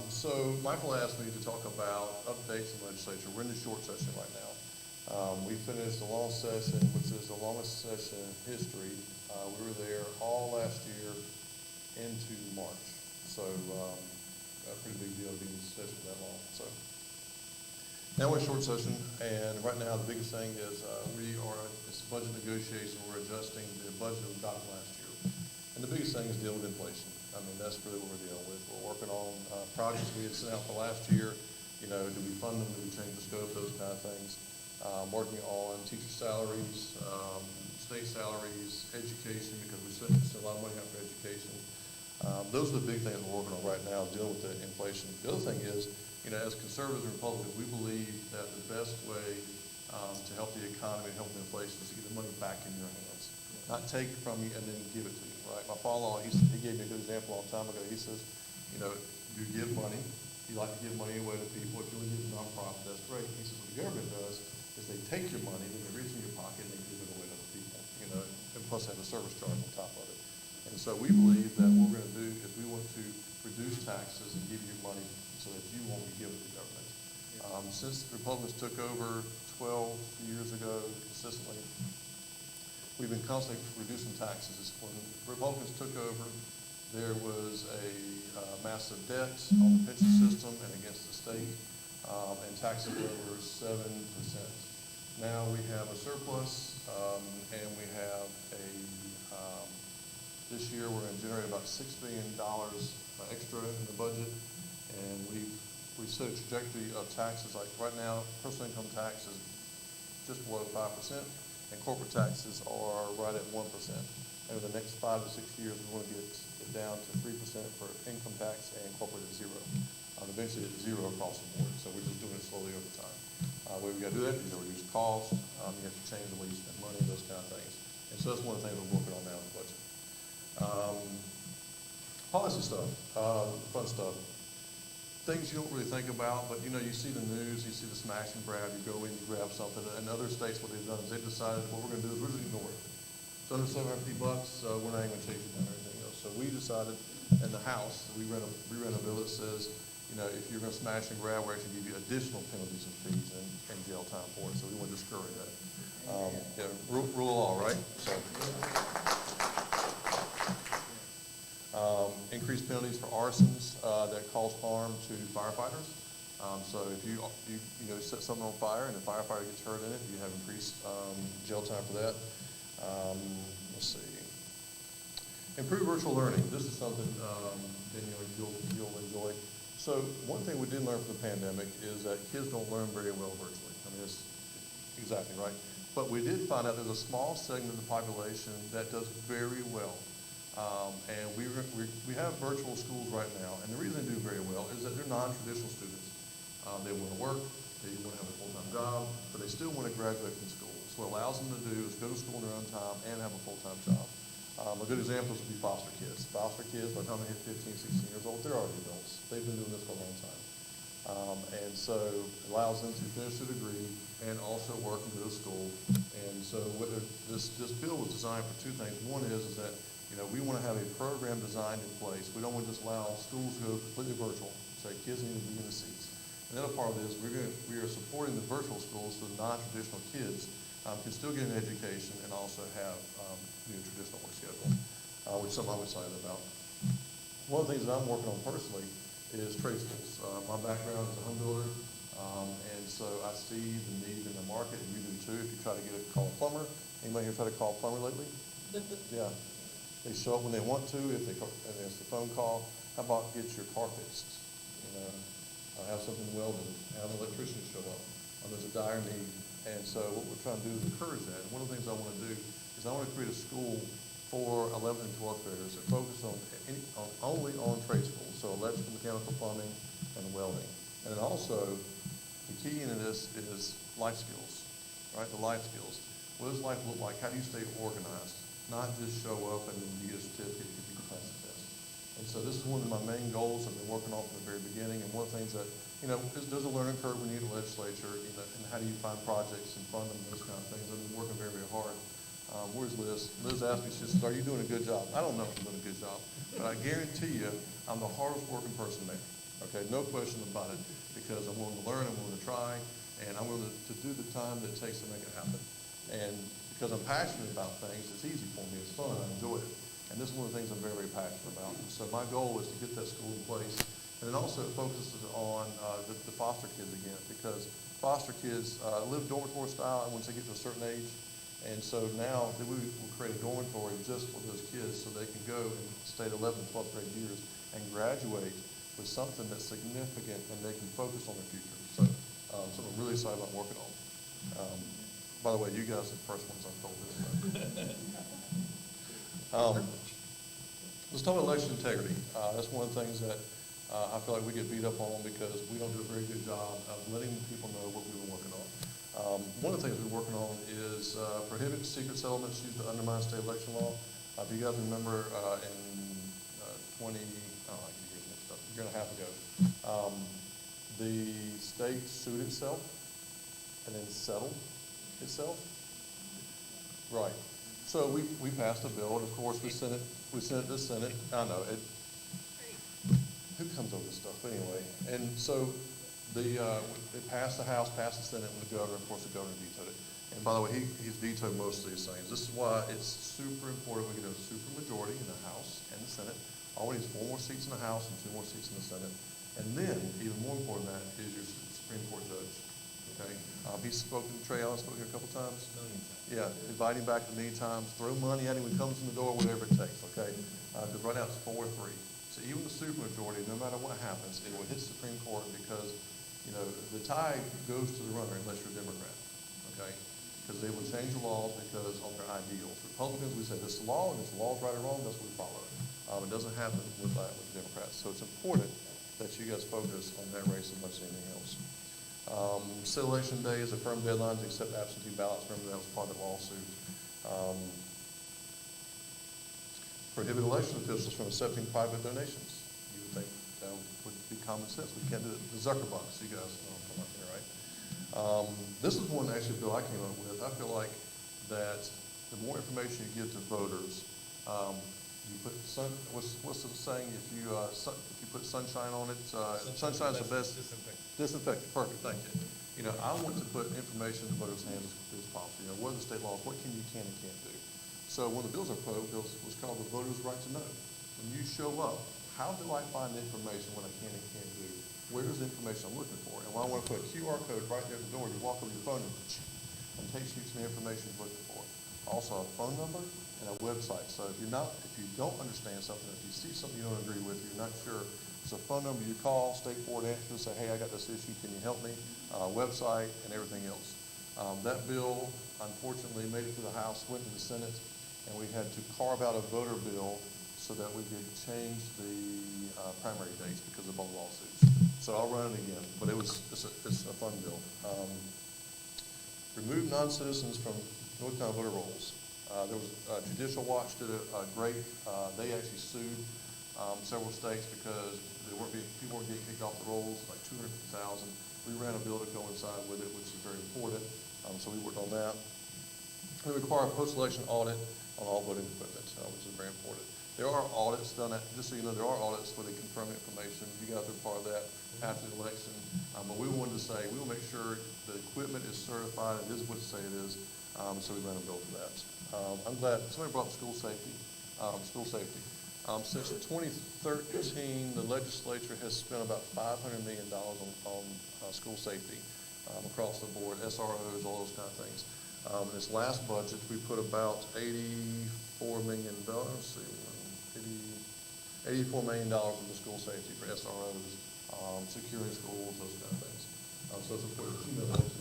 So Michael asked me to talk about updates in legislature. We're in the short session right now. We finished the long session, which is the longest session in history. We were there all last year into March. So a pretty big deal being in session that long. So now we're in short session, and right now the biggest thing is it's budget negotiation. We're adjusting the budget we adopted last year. And the biggest thing is dealing with inflation. I mean, that's really what we're dealing with. We're working on projects we had sent out for last year. Do we fund them? Do we change the scope? Those kind of things. Working on teacher salaries, state salaries, education, because we spend a lot of money out for education. Those are the big things we're working on right now, dealing with the inflation. The other thing is, as conservatives and Republicans, we believe that the best way to help the economy and help the inflation is to get the money back in your hands. Not take it from you and then give it to you, right? My father-in-law, he gave me a good example a long time ago. He says, you give money, you like to give money away to people. If you want to give to nonprofit, that's great. He says, what the government does is they take your money, then they reach in your pocket and they give it away to other people, and plus have a service charge on top of it. And so we believe that what we're going to do is we want to reduce taxes and give you money so that you won't be given to government. Since the Republicans took over 12 years ago consistently, we've been constantly reducing taxes. When Republicans took over, there was a massive debt on the pension system and against the state, and taxes were over 7%. Now we have a surplus, and we have this year we're going to generate about $6 billion extra in the budget, and we set a trajectory of taxes. Like right now, personal income tax is just below 5%, and corporate taxes are right at 1%. Over the next 5 to 6 years, we want to get it down to 3% for income tax and corporate at 0. Eventually it's 0 across the board, so we're just doing it slowly over time. Way we gotta do that, you gotta reduce costs, you have to change the way you spend money, those kind of things. And so that's one of the things we're working on now in the budget. Policy stuff, fun stuff. Things you don't really think about, but you know, you see the news, you see the smash and grab, you go in, you grab something, and other states, what they've done is they've decided what we're gonna do is we're just gonna ignore it. It's under $750, so we're not even gonna chase it down or anything else. So we decided in the House, we ran a bill that says, you know, if you're gonna smash and grab, we're actually give you additional penalties and fees and jail time for it, so we want to discourage that. Yeah, rule of law, right? So. Increased penalties for arsons that cause harm to firefighters. So if you set something on fire and a firefighter gets hurt in it, you have increased jail time for that. Let's see. Improve virtual learning. This is something Danielle, you'll enjoy. So one thing we did learn from the pandemic is that kids don't learn very well virtually. I mean, that's exactly right. But we did find out there's a small segment of the population that does very well. And we have virtual schools right now, and the reason they do very well is that they're non-traditional students. They want to work, they want to have a full-time job, but they still want to graduate from school. So what it allows them to do is go to school in their own time and have a full-time job. A good example would be foster kids. Foster kids, by the time they hit 15, 16 years old, they're already adults. They've been doing this for a long time. And so it allows them to finish their degree and also work and go to school. And so this bill was designed for two things. One is that, you know, we want to have a program designed in place. We don't want to just allow schools to go completely virtual. So kids need to be in the seats. And the other part of this, we are supporting the virtual schools so the non-traditional kids can still get an education and also have traditional work schedule, which is something I'm excited about. One of the things that I'm working on personally is trade schools. My background is a home builder, and so I see the need in the market, and you do too. If you try to call a plumber, anybody here try to call a plumber lately? Yeah. They show up when they want to, and it's a phone call. How about get your car fixed? You know, have something welded, have an electrician show up. There's a dire need. And so what we're trying to do is encourage that. And one of the things I want to do is I want to create a school for 11th and 12th graders that focus only on trade schools, so electrical, mechanical, plumbing, and welding. And then also, the key into this is life skills, right? The life skills. What does life look like? How do you stay organized? Not just show up and then you get a certificate if you pass the test. And so this is one of my main goals I've been working on from the very beginning. And one of the things that, there's a learning curve when you get a legislature, and how do you find projects and fund them, those kind of things. I've been working very, very hard. Where's Liz? Liz asked me, she says, are you doing a good job? I don't know if I'm doing a good job, but I guarantee you I'm the hardest working person there. Okay, no question about it, because I'm willing to learn, I'm willing to try, and I'm willing to do the time that it takes to make it happen. And because I'm passionate about things, it's easy for me, it's fun, I enjoy it. And this is one of the things I'm very, very passionate about. And so my goal is to get that school in place. And then also it focuses on the foster kids again, because foster kids live dormitory style, and once they get to a certain age, and so now we will create a dormitory just for those kids so they can go and stay to 11th and 12th grade years and graduate with something that's significant and they can focus on their future. So something I'm really excited about working on. By the way, you guys are the first ones I've told this about. Let's talk about election integrity. That's one of the things that I feel like we get beat up on because we don't do a very good job of letting people know what we've been working on. One of the things we're working on is prohibit secret settlements used to undermine state election law. If you guys remember in a year and a half ago, the state sued itself and then settled itself. Right. So we passed a bill, and of course we sent it to the Senate. I know it. Who comes over this stuff? But anyway, and so it passed the House, passed the Senate, and the governor, of course, the governor vetoed it. And by the way, he's vetoed most of these things. This is why it's super important we get a super majority in the House and the Senate. All we need is 4 more seats in the House and 2 more seats in the Senate. And then, even more important than that, is your Supreme Court judge. Okay, he's spoken to Trey Allen, spoken here a couple times. Yeah, invite him back many times. Throw money at him when he comes in the door, whatever it takes. Okay, because right now it's 4-3. So even the supermajority, no matter what happens, it will hit Supreme Court because the tie goes to the runner unless you're a Democrat. Okay, because they will change the laws because on their ideals. Republicans, we say this is the law, and if the law is right or wrong, that's what we follow. It doesn't happen with Democrats. So it's important that you guys focus on that race as much as anything else. Set election day is a firm deadline to accept absentee ballots. Remember, that was part of the lawsuit. Prohibit election officials from accepting private donations. You would think that would be common sense. We can't do it. The Zuckerbucks, you guys know what I'm talking about here, right? This is one actually, Bill, I came up with. I feel like that the more information you give to voters, you put what's the saying? If you put sunshine on it, sunshine's the best. Disinfectant. Perfect. Thank you. You know, I want to put information in the voters' hands as possible. You know, what are the state laws? What can and can't do? So one of the bills I proposed was called the Voters' Right to Know. When you show up, how do I find the information what I can and can't do? Where's the information I'm looking for? And I want to put a QR code right there at the door. You walk over your phone and takes you to the information you're looking for. Also a phone number and a website. So if you don't understand something, if you see something you don't agree with, you're not sure, it's a phone number you call, State Board answers, say, hey, I got this issue, can you help me? Website and everything else. That bill, unfortunately, made it to the House, went to the Senate, and we had to carve out a voter bill so that we could change the primary dates because of both lawsuits. So I'll run it again, but it's a fun bill. Remove non-citizens from North Carolina voter rolls. There was Judicial Watch did a great. They actually sued several states because people weren't getting kicked off the rolls, like 250,000. We ran a bill to coincide with it, which is very important. So we worked on that. We require a post-election audit on all voting equipment, which is very important. There are audits done, just so you know, there are audits where they confirm information. You guys are part of that after the election. But we wanted to say, we will make sure the equipment is certified, and this is what to say it is, so we ran a bill for that. I'm glad, somebody brought up school safety. Since 2013, the legislature has spent about $500 million on school safety across the board, SROs, all those kind of things. In this last budget, we put about $84 million, $84 million into school safety for SROs, securing schools, those kind of things. So it's a cumulative.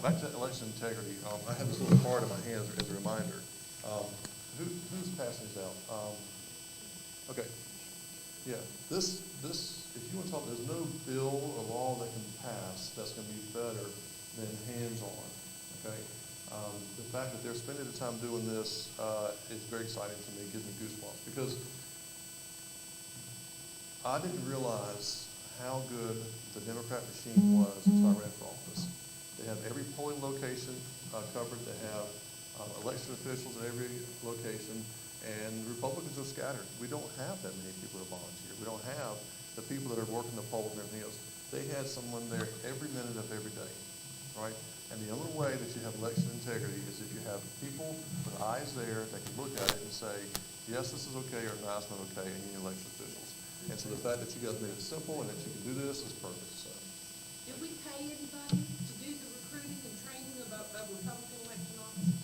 Back to election integrity. I have this little card in my hand as a reminder. Who's passing this out? Okay. Yeah. This. If you want to talk, there's no bill or law that can pass that's going to be better than hands-on. Okay. The fact that they're spending the time doing this is very exciting to me. It gives me goosebumps because I didn't realize how good the Democrat machine was until I ran for office. They have every polling location covered. They have election officials at every location, and Republicans are scattered. We don't have that many people that volunteer. We don't have the people that are working the polls and everything else. They had someone there every minute of every day, right? And the only way that you have election integrity is if you have people with eyes there that can look at it and say, yes, this is okay, or no, it's not okay, and you need election officials. And so the fact that you guys made it simple and that you can do this is perfect. So. Did we pay anybody to do the recruiting and training of Republican election officers?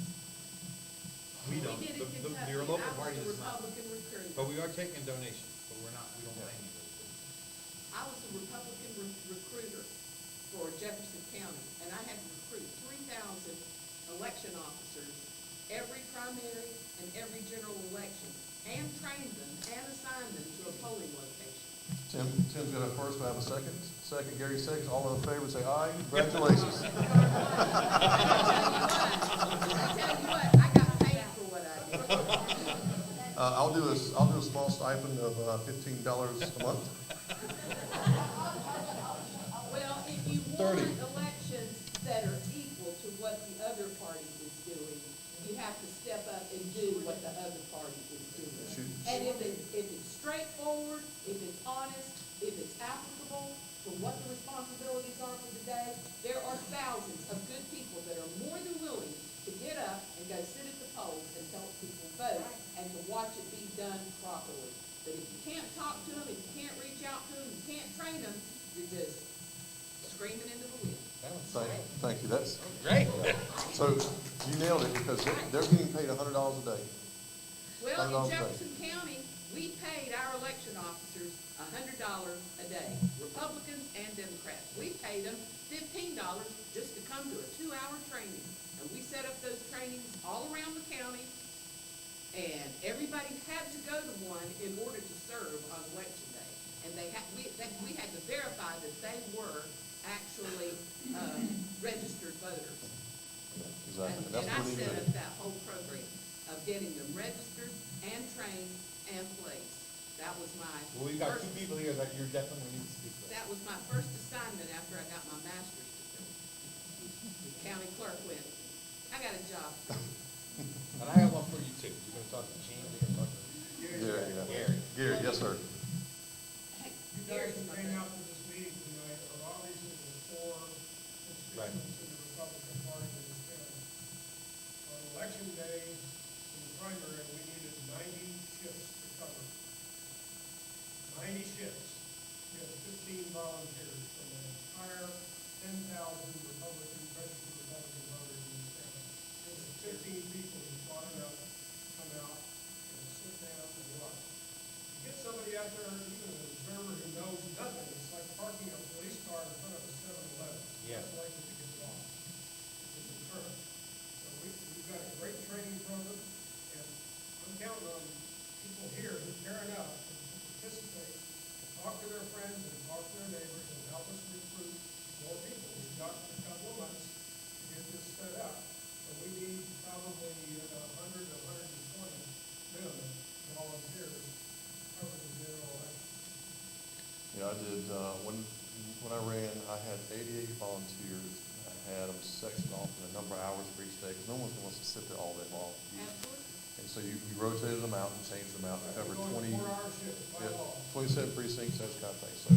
We don't. We did in The- Kentucky. your local I was party the does not. Republican recruiter. But we are taking donations, but we don't pay any of those. I was the Republican recruiter for Jefferson County, and I had to recruit 3,000 election officers every primary and every general election, and train them and assign them to a polling location. Tim's got a first, I have a second. Second, Gary seconds. All in favor, say aye. Congratulations. I tell you what, I got paid for what I did. I'll do a small stipend of $15 a month. Well, if you want elections that are equal to what the other party is doing, you have to step up and do what the other party is doing. And if it's straightforward, if it's honest, if it's applicable to what the responsibilities are for the day, there are thousands of good people that are more than willing to get up and go sit at the polls and help people vote and to watch it be done properly. But if you can't talk to them, if you can't reach out to them, you can't train them, you're just screaming into the wind. Thank you. That's Great. so you nailed it because they're getting paid $100 a day. Well, $100 in a day. Jefferson County, we paid our election officers $100 a day, Republicans and Democrats. We paid them $15 just to come to a 2-hour training. And we set up those trainings all around the county, and everybody had to go to one in order to serve on election day. And we had to verify that they were actually, registered voters. Exactly. And That's I what we set need. up that whole program of getting them registered and trained and placed. That was my Well, we've got first- two people here that you definitely need to speak with. That was my first assignment after I got my master's degree. County clerk went, I got a job for you. And I have one for you too. You're gonna talk to Gene, you're gonna talk to Gary, yeah. Gary. Gary, yes, sir. You guys Gary's who my came friend. out to this meeting tonight are obviously the four constituents in the Republican Party in this county. On election day, in the primary, we needed 90 shifts to cover. 90 shifts. We had 15 volunteers from the entire 10,000 Republican, registered Republican voters in this county. There were 15 people who fought it up, come out, and sit down and watch. You get somebody out there, even an observer who knows nothing, it's like parking a police car in front of a 7-Eleven. Yeah. It's likely to get lost. It's a deterrent. So we've got a great training program, and I'm counting on people here who care enough to participate, to talk to their friends and talk to their neighbors and help us recruit more people. We've got a couple of months to get this set up, so we need probably 100 to 120 minimum volunteers to cover the general election. Yeah, I did, when I ran, I had 88 volunteers. I had them sectioned off in a number of hours for each day, because no one wants to sit there all day long. And so you rotated them out and changed them out to cover We're 20, going 4-hour shifts by yeah, law. 27 precincts, that kind of thing. So,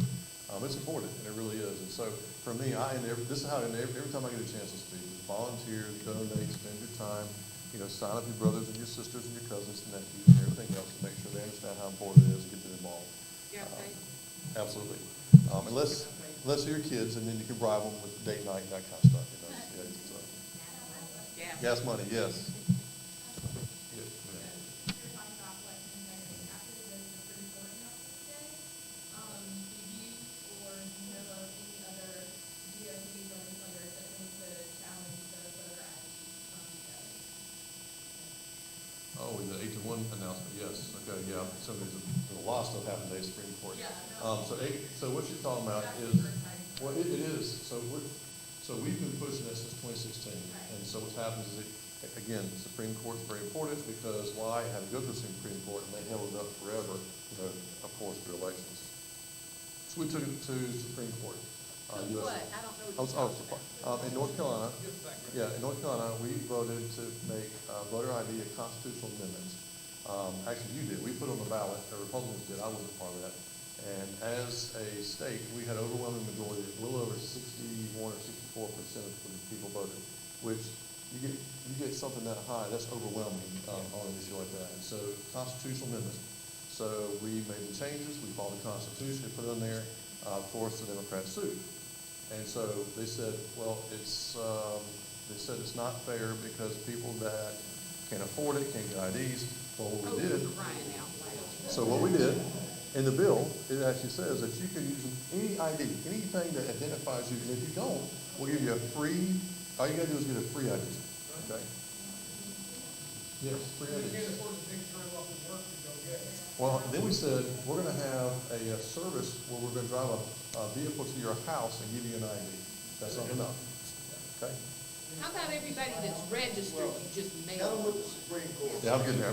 it's important, and it really is. And so, for me, this is how I end every time I get a chance to speak. Volunteer, donate, spend your time, sign up your brothers and your sisters and your cousins and nephews and everything else to make sure they understand how important it is to get them involved. Yeah, okay. Absolutely. Unless they're your kids, and then you can bribe them with date night and that kind of stuff, Yeah, it's, Yeah. gas money, yes. Yeah. You're talking about election integrity. After the Supreme Court announced today, do you or do you know of any other GOP legislators that think to challenge the voter ID bill? Oh, and the 8-1 announcement, yes, okay, yeah, so there's a lot of stuff happened today, Supreme Court. Yeah. So what you're talking about is, well, it is, so we've been pushing this since 2016, and so what happens is, again, the Supreme Court's very important, because why? It had to go to the Supreme Court, and they held it up forever, of course, through elections. So we took it to Supreme Court. So US what? I don't know what you're talking about. In North Carolina, in North Carolina, we voted to make voter ID a constitutional amendment. Actually, you did. We put it on the ballot. The Republicans did. I wasn't part of that. And as a state, we had overwhelming majority, a little over 61 or 64% of the people voted, which you get something that high, that's overwhelming on an issue like that. And so, constitutional amendment. So we made the changes. We followed the Constitution. We put it in there. Of course, the Democrats sued. And so they said, well, they said it's not fair because people that can't afford it, can't get IDs. Well, what we did, Crying out loud. so what we did, in the bill, it actually says that you can use any ID, anything that identifies you, and if you don't, we'll give you a free, all you gotta do is get a free ID, okay? Yes, free We ID. can't afford to take time off of work to go get it. Well, then we said, we're gonna have a service where we're gonna drive a vehicle to your house and give you an ID. That's not enough, okay? How about everybody that's registered, you just mail them? Yeah, I'm getting there.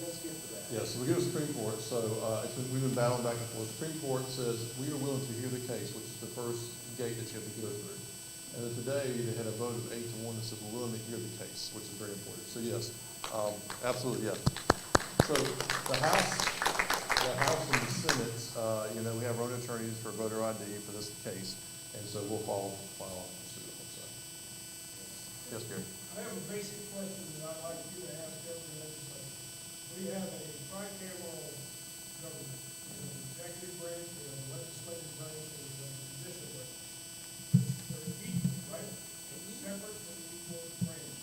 Let's get to that. Yeah, so we go to Supreme Court, so, we've been battling back and forth. Supreme Court says, we are willing to hear the case, which is the first gate that you have to go through. And then today, they had a vote of 8-1 that said, we're willing to hear the case, which is very important. So yes, absolutely, yeah. So the House and the Senate, we have our own attorneys for voter ID for this case, and so we'll follow suit. So. Yes, Gary. I have a basic question that I'd like you to ask every legislator. We have a tricameral government. We have an executive branch, we have a legislative branch, and we have a judicial branch. They're equal, right? Separate and equal branches.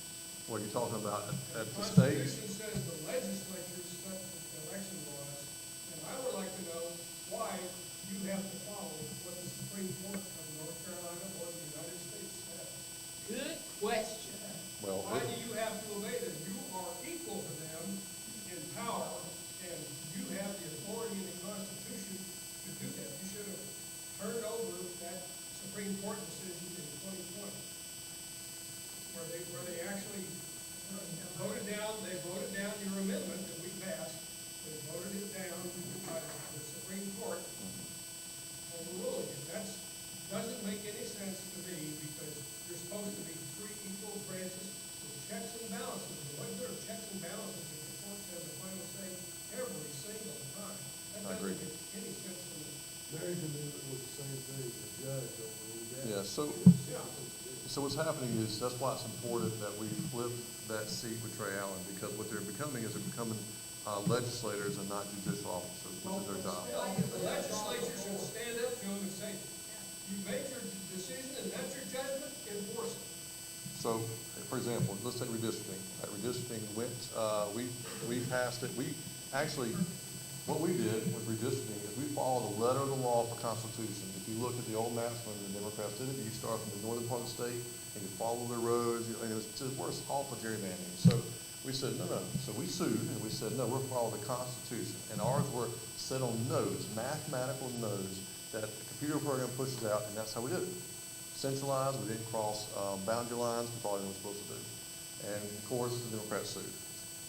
What are you talking about at the The state? Constitution says the legislature sets the election laws, and I would like to know why you have to follow what the Supreme Court of North Carolina or the United States says. Good question. Well, Why do you have to obey them? You are equal to them in power, and you have the authority in the Constitution to do that. You should have turned over that Supreme Court decision in 2020, where they actually they voted down your amendment that we passed. They voted it down by the Supreme Court, overruling it. That doesn't make any sense to me, because you're supposed to be three equal branches with checks and balances. And what good are checks and balances if the courts have the final say every single time? That I agree. doesn't make any sense to me. Mary's amendment was the same thing, the judge overruled that. Yeah, so what's happening is, that's why it's important that we flip that seat with Trey Allen, because what they're becoming is they're becoming legislators and not judicial officers, which is their job. The legislature should stand up to them and say, you made your decision and that's your judgment, enforce it. So, for example, let's take redistricting. Redistricting went, we passed it. We actually, what we did with redistricting is we followed the letter of the law for Constitution. If you look at the old maps when the Democrats did it, you start from the northern part of the state and you follow the roads, and it was just worse, awful gerrymandering. So we said, no. So we sued and we said, no, we're following the Constitution. And ours were set on nodes, mathematical nodes that the computer program pushes out, and that's how we did it. Centralized, we didn't cross boundary lines, we probably weren't supposed to do. And of course, the Democrats sued.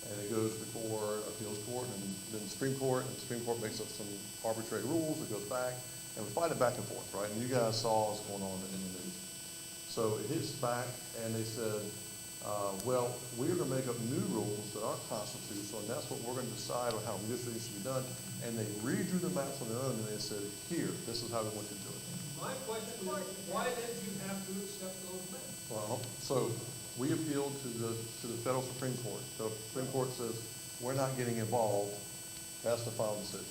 And it goes before appeals court and then the Supreme Court, and the Supreme Court makes up some arbitrary rules, it goes back, and we fight it back and forth, right? And you guys saw what's going on in the news. So it hits back, and they said, well, we're going to make up new rules that aren't constitutional, and that's what we're going to decide on how redistricting should be done. And they redrew the maps on their own, and they said, here, this is how we want you to do it. My question is, why did you have to accept those maps? Well, so we appealed to the federal Supreme Court. The Supreme Court says, we're not getting involved. That's the final decision.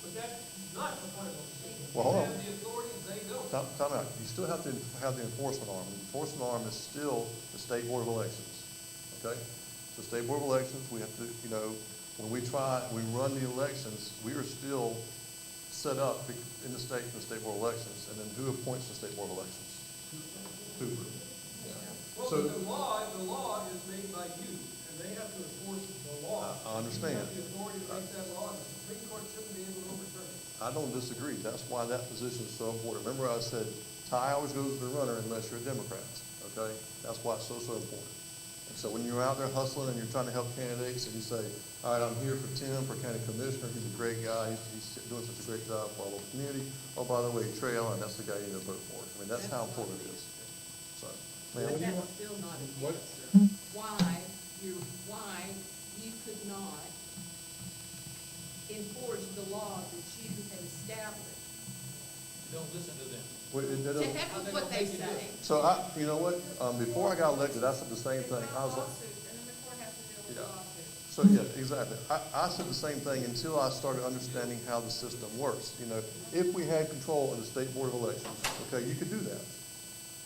But that's not the final decision. Well, hold on. They have the authority, they don't. Time out. You still have to have the enforcement arm. The enforcement arm is still the State Board of Elections, okay? The State Board of Elections, we have to, when we run the elections, we are still set up in the state for the State Board of Elections. And then who appoints the State Board of Elections? Hoover. Yeah. Well, So, the law is made by you, and they have to enforce the law. I understand. You have the authority to make that law, and the Supreme Court shouldn't be able to overturn it. I don't disagree. That's why that position is so important. Remember I said, tie always goes to the runner unless you're a Democrat, okay? That's why it's so important. And so when you're out there hustling and you're trying to help candidates and you say, all right, I'm here for Tim, for county commissioner, he's a great guy, he's doing such a great job for our local community. Oh, by the way, Trey Allen, that's the guy you need to vote for. I mean, that's how important it is. So, man, But what do you want? that's still not an What? answer. Why you could not enforce the law that you have established. Don't listen to them. That's what they say. So you know what? Before I got elected, I said the same thing. I was like, Lawsuits, and then the court has to deal with Yeah. lawsuits. so yeah, exactly. I said the same thing until I started understanding how the system works. If we had control of the State Board of Elections, okay, you could do that.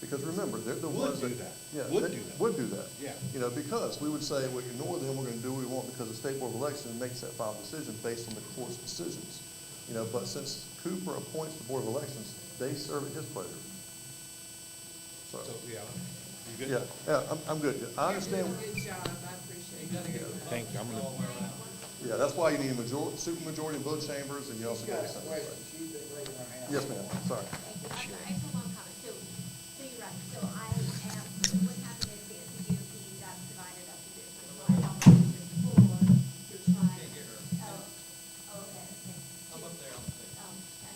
Because remember, they're the Would ones do that. that. Yeah, Would they do that. Would do that. Yeah. Because we would say, well, ignore them, we're gonna do what we want because the State Board of Elections makes that final decision based on the court's decisions. But since Cooper appoints the Board of Elections, they serve at his pleasure. So, Yeah, you good? I'm good. I understand. You're doing a good job, I appreciate it. Thank you. I'm gonna. Yeah, that's why you need a supermajority in both chambers, and you also got a Wait, Senate. she's been raising her hand. Yes, ma'am, sorry. Thank you. I just have one comment. So you're right. So what happened is the GOP got divided up into different, so I don't know if there's four, you're trying. Can't get her. Oh, okay. I'm up there on the stage.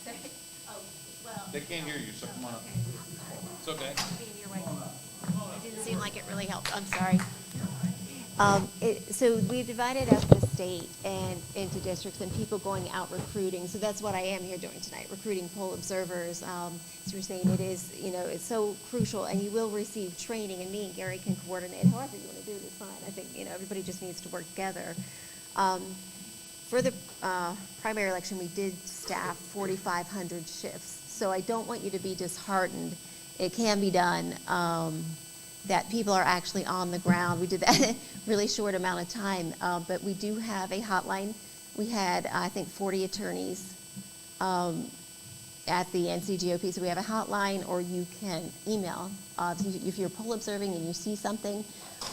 Sorry. Oh, well. They can't hear you, so come on up. Okay, I'm sorry. It's okay. Being your way. It didn't seem like it really helped. I'm sorry. So we've divided up the state and into districts and people going out recruiting. So that's what I am here doing tonight, recruiting poll observers. As you're saying, it is, it's so crucial, and you will receive training, and me and Gary can coordinate. However you want to do it is fine. I think, everybody just needs to work together. For the primary election, we did staff 4,500 shifts. So I don't want you to be disheartened. It can be done. That people are actually on the ground. We did that in a really short amount of time, but we do have a hotline. We had, I think, 40 attorneys at the NCGOP, so we have a hotline, or you can email. If you're poll observing and you see something,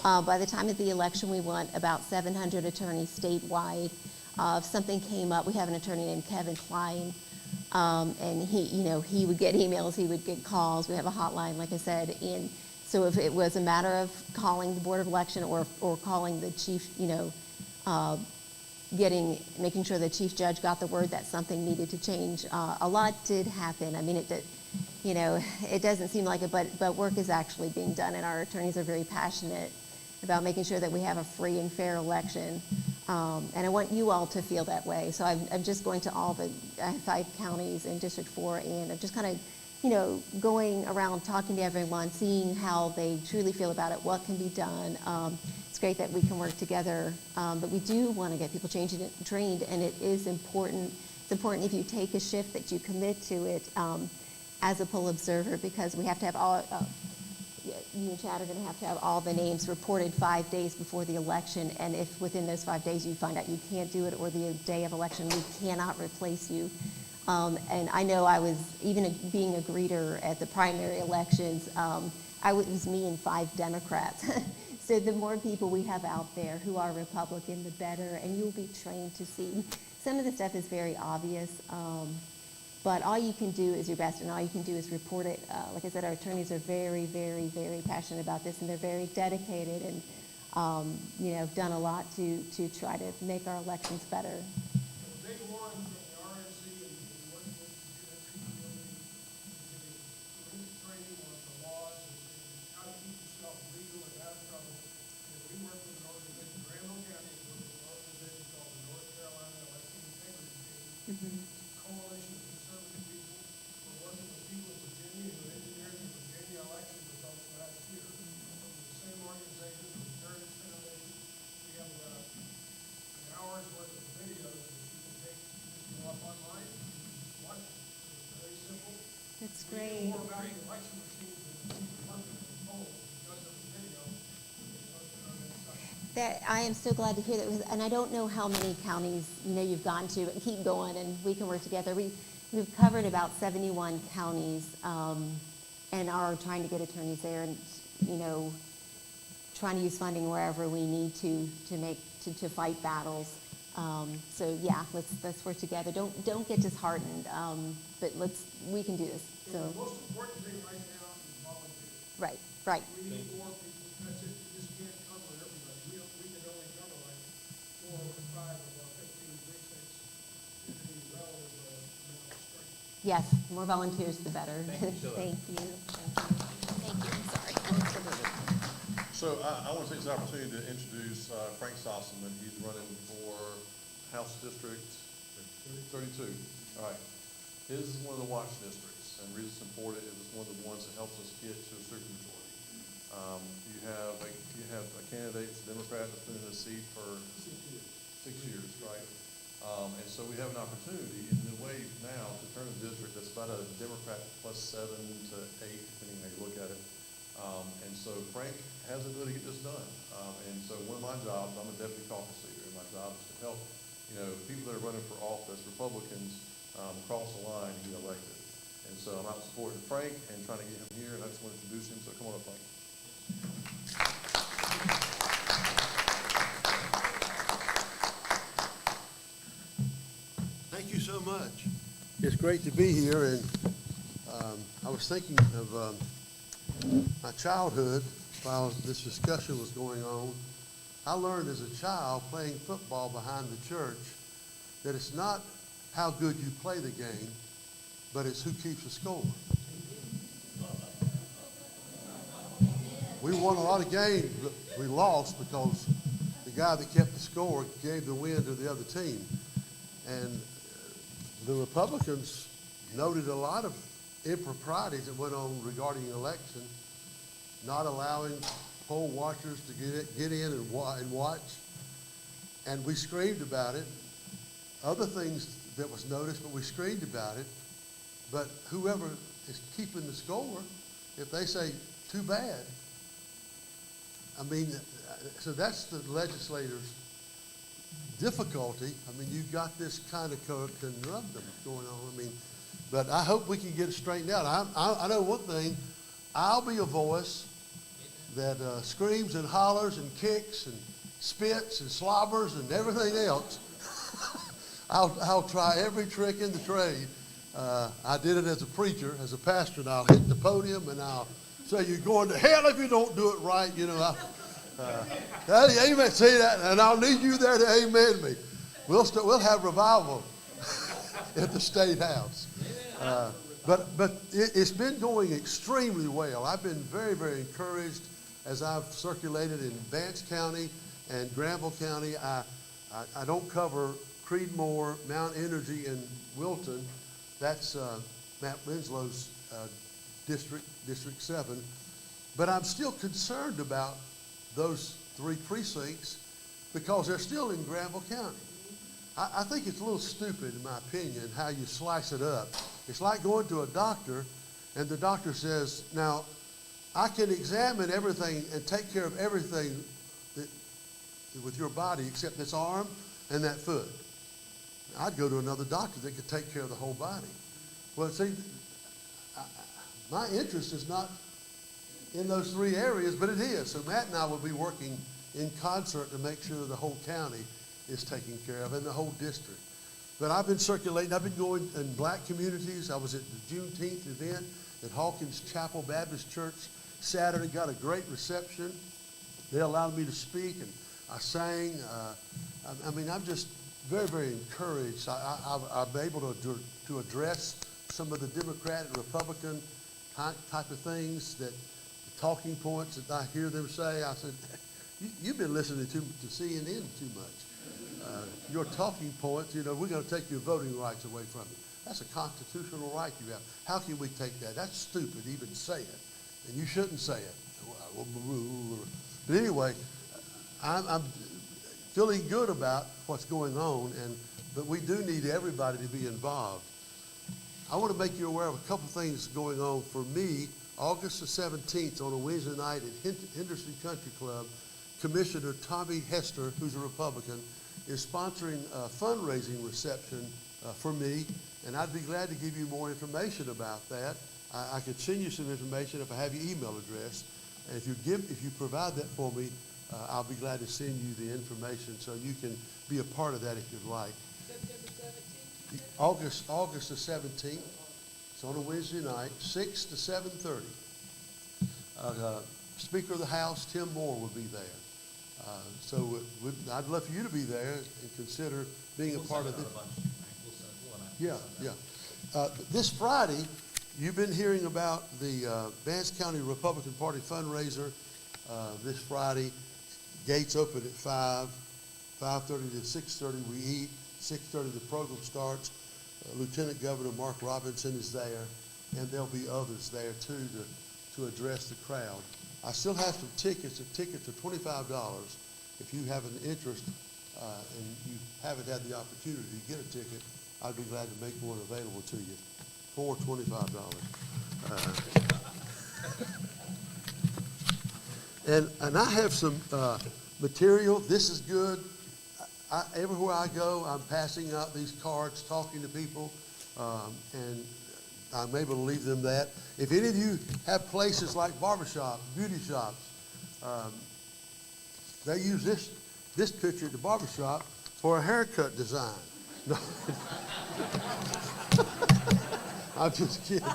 by the time of the election, we want about 700 attorneys statewide. If something came up, we have an attorney named Kevin Klein. And he would get emails, he would get calls. We have a hotline, like I said. And so if it was a matter of calling the Board of Election or calling the chief, making sure the chief judge got the word that something needed to change, a lot did happen. I mean, it doesn't seem like it, but work is actually being done, and our attorneys are very passionate about making sure that we have a free and fair election. And I want you all to feel that way. So I'm just going to all I have 5 counties in District 4, and I'm just kind of, going around talking to everyone, seeing how they truly feel about it, what can be done. It's great that we can work together, but we do want to get people trained, and it is important. It's important if you take a shift that you commit to it as a poll observer, because we have to have all, you and Chad are going to have all the names reported 5 days before the election, and if within those 5 days you find out you can't do it, or the day of election, we cannot replace you. And I know I was, even being a greeter at the primary elections, it was me and 5 Democrats. So the more people we have out there who are Republican, the better, and you'll be trained to see. Some of the stuff is very obvious, but all you can do is your best, and all you can do is report it. Like I said, our attorneys are very, very, very passionate about this, and they're very dedicated, and have done a lot to try to make our elections better. Day one from the RNC and working with the training on the laws and how to keep yourself legal and out of trouble. And we work with an organization, Granville County, is with an organization called the North Carolina Election Integrity Team. It's a coalition of conservative people. We're working with people in Virginia who engineered the Virginia election results last year. From the same organization, the Heritage Foundation. We have an hour's worth of videos that you can take, just go up online, watch it. It's very simple. That's We great. know more about the election machines than the people working at the polls because of the video that's posted on that site. That, I am so glad to hear that, and I don't know how many counties you've gone to, but keep going, and we can work together. We've covered about 71 counties, and are trying to get attorneys there, and trying to use funding wherever we need to fight battles. So yeah, let's work together. Don't get disheartened, but we can do this. So So the most important thing right now is volunteers. right. We need more people. That's it. We just can't cover everybody. We can only cover like 4 or 5 of our 15 precincts in any relative amount of strength. Yes, the more volunteers, the better. Thank you, Sheila. Thank you. Thank you. I'm sorry. So I want to take this opportunity to introduce Frank Sossaman. He's running for House District 32. All right. His is one of the watch districts, and the reason it's important is it's one of the ones that helps us get to a supermajority. You have a candidate, it's a Democrat, that's been in the seat for 6 years, right? And so we have an opportunity in the way now to turn a district that's about a Democrat plus 7 to 8, depending how you look at it. And so Frank has the ability to get this done. And so one of my jobs, I'm a deputy caucus leader, and my job is to help, people that are running for office, Republicans, cross the line and get elected. And so I'm out supporting Frank and trying to get him here, and I just want to introduce him, so come on up, Frank. Thank you so much. It's great to be here, and I was thinking of my childhood while this discussion was going on. I learned as a child playing football behind the church that it's not how good you play the game, but it's who keeps the score. We won a lot of games, but we lost because the guy that kept the score gave the win to the other team. And the Republicans noted a lot of improprieties that went on regarding the election, not allowing poll watchers to get in and watch. And we screamed about it. Other things that was noticed, but we screamed about it. But whoever is keeping the score, if they say, too bad, so that's the legislators' difficulty. You've got this kind of conundrum going on. But I hope we can get it straightened out. I know one thing. I'll be a voice that screams and hollers and kicks and spits and slobbers and everything else. I'll try every trick in the trade I did it as a preacher, as a pastor, and I'll hit the podium and I'll say, you're going to hell if you don't do it right, you know. Amen, see that, and I'll need you there to amen me. We'll have revival at the State House. But it's been going extremely well. I've been very, very encouraged as I've circulated in Vance County and Granville County. I don't cover Creedmoor, Mount Energy, and Wilton. That's Matt Winslow's District 7. But I'm still concerned about those 3 precincts because they're still in Granville County. I think it's a little stupid, in my opinion, how you slice it up. It's like going to a doctor, and the doctor says, now, I can examine everything and take care of everything with your body except this arm and that foot. I'd go to another doctor that could take care of the whole body. Well, see, my interest is not in those 3 areas, but it is. So Matt and I will be working in concert to make sure the whole county is taken care of and the whole district. But I've been circulating. I've been going in black communities. I was at the Juneteenth event at Hawkins Chapel Baptist Church Saturday. Got a great reception. They allowed me to speak, and I sang. I mean, I'm just very, very encouraged. I'm able to address some of the Democrat and Republican type of things, that talking points that I hear them say. I said, you've been listening to CNN too much. Your talking points, you know, we're going to take your voting rights away from you. That's a constitutional right you have. How can we take that? That's stupid, even say it. And you shouldn't say it. But anyway, I'm feeling good about what's going on, but we do need everybody to be involved. I want to make you aware of a couple things going on for me. August the 17th on a Wednesday night at Henderson Country Club, Commissioner Tommy Hester, who's a Republican, is sponsoring a fundraising reception for me, and I'd be glad to give you more information about that. I could send you some information if I have your email address. And if you provide that for me, I'll be glad to send you the information so you can be a part of that if you'd like. August the 17th. It's on a Wednesday night, 6 to 7:30. Speaker of the House, Tim Moore, will be there. So I'd love for you to be there and consider being a part of it. Yeah. This Friday, you've been hearing about the Vance County Republican Party fundraiser. This Friday, gates open at 5:30 to 6:30 we eat. 6:30 the program starts. Lieutenant Governor Mark Robinson is there, and there'll be others there too to address the crowd. I still have some tickets. The tickets are $25. If you have an interest and you haven't had the opportunity to get a ticket, I'd be glad to make one available to you for $25. And I have some material. This is good. Everywhere I go, I'm passing out these cards, talking to people, and I'm able to leave them that. If any of you have places like barbershops, beauty shops, they use this picture at the barbershop for a haircut design. No. I'm just kidding.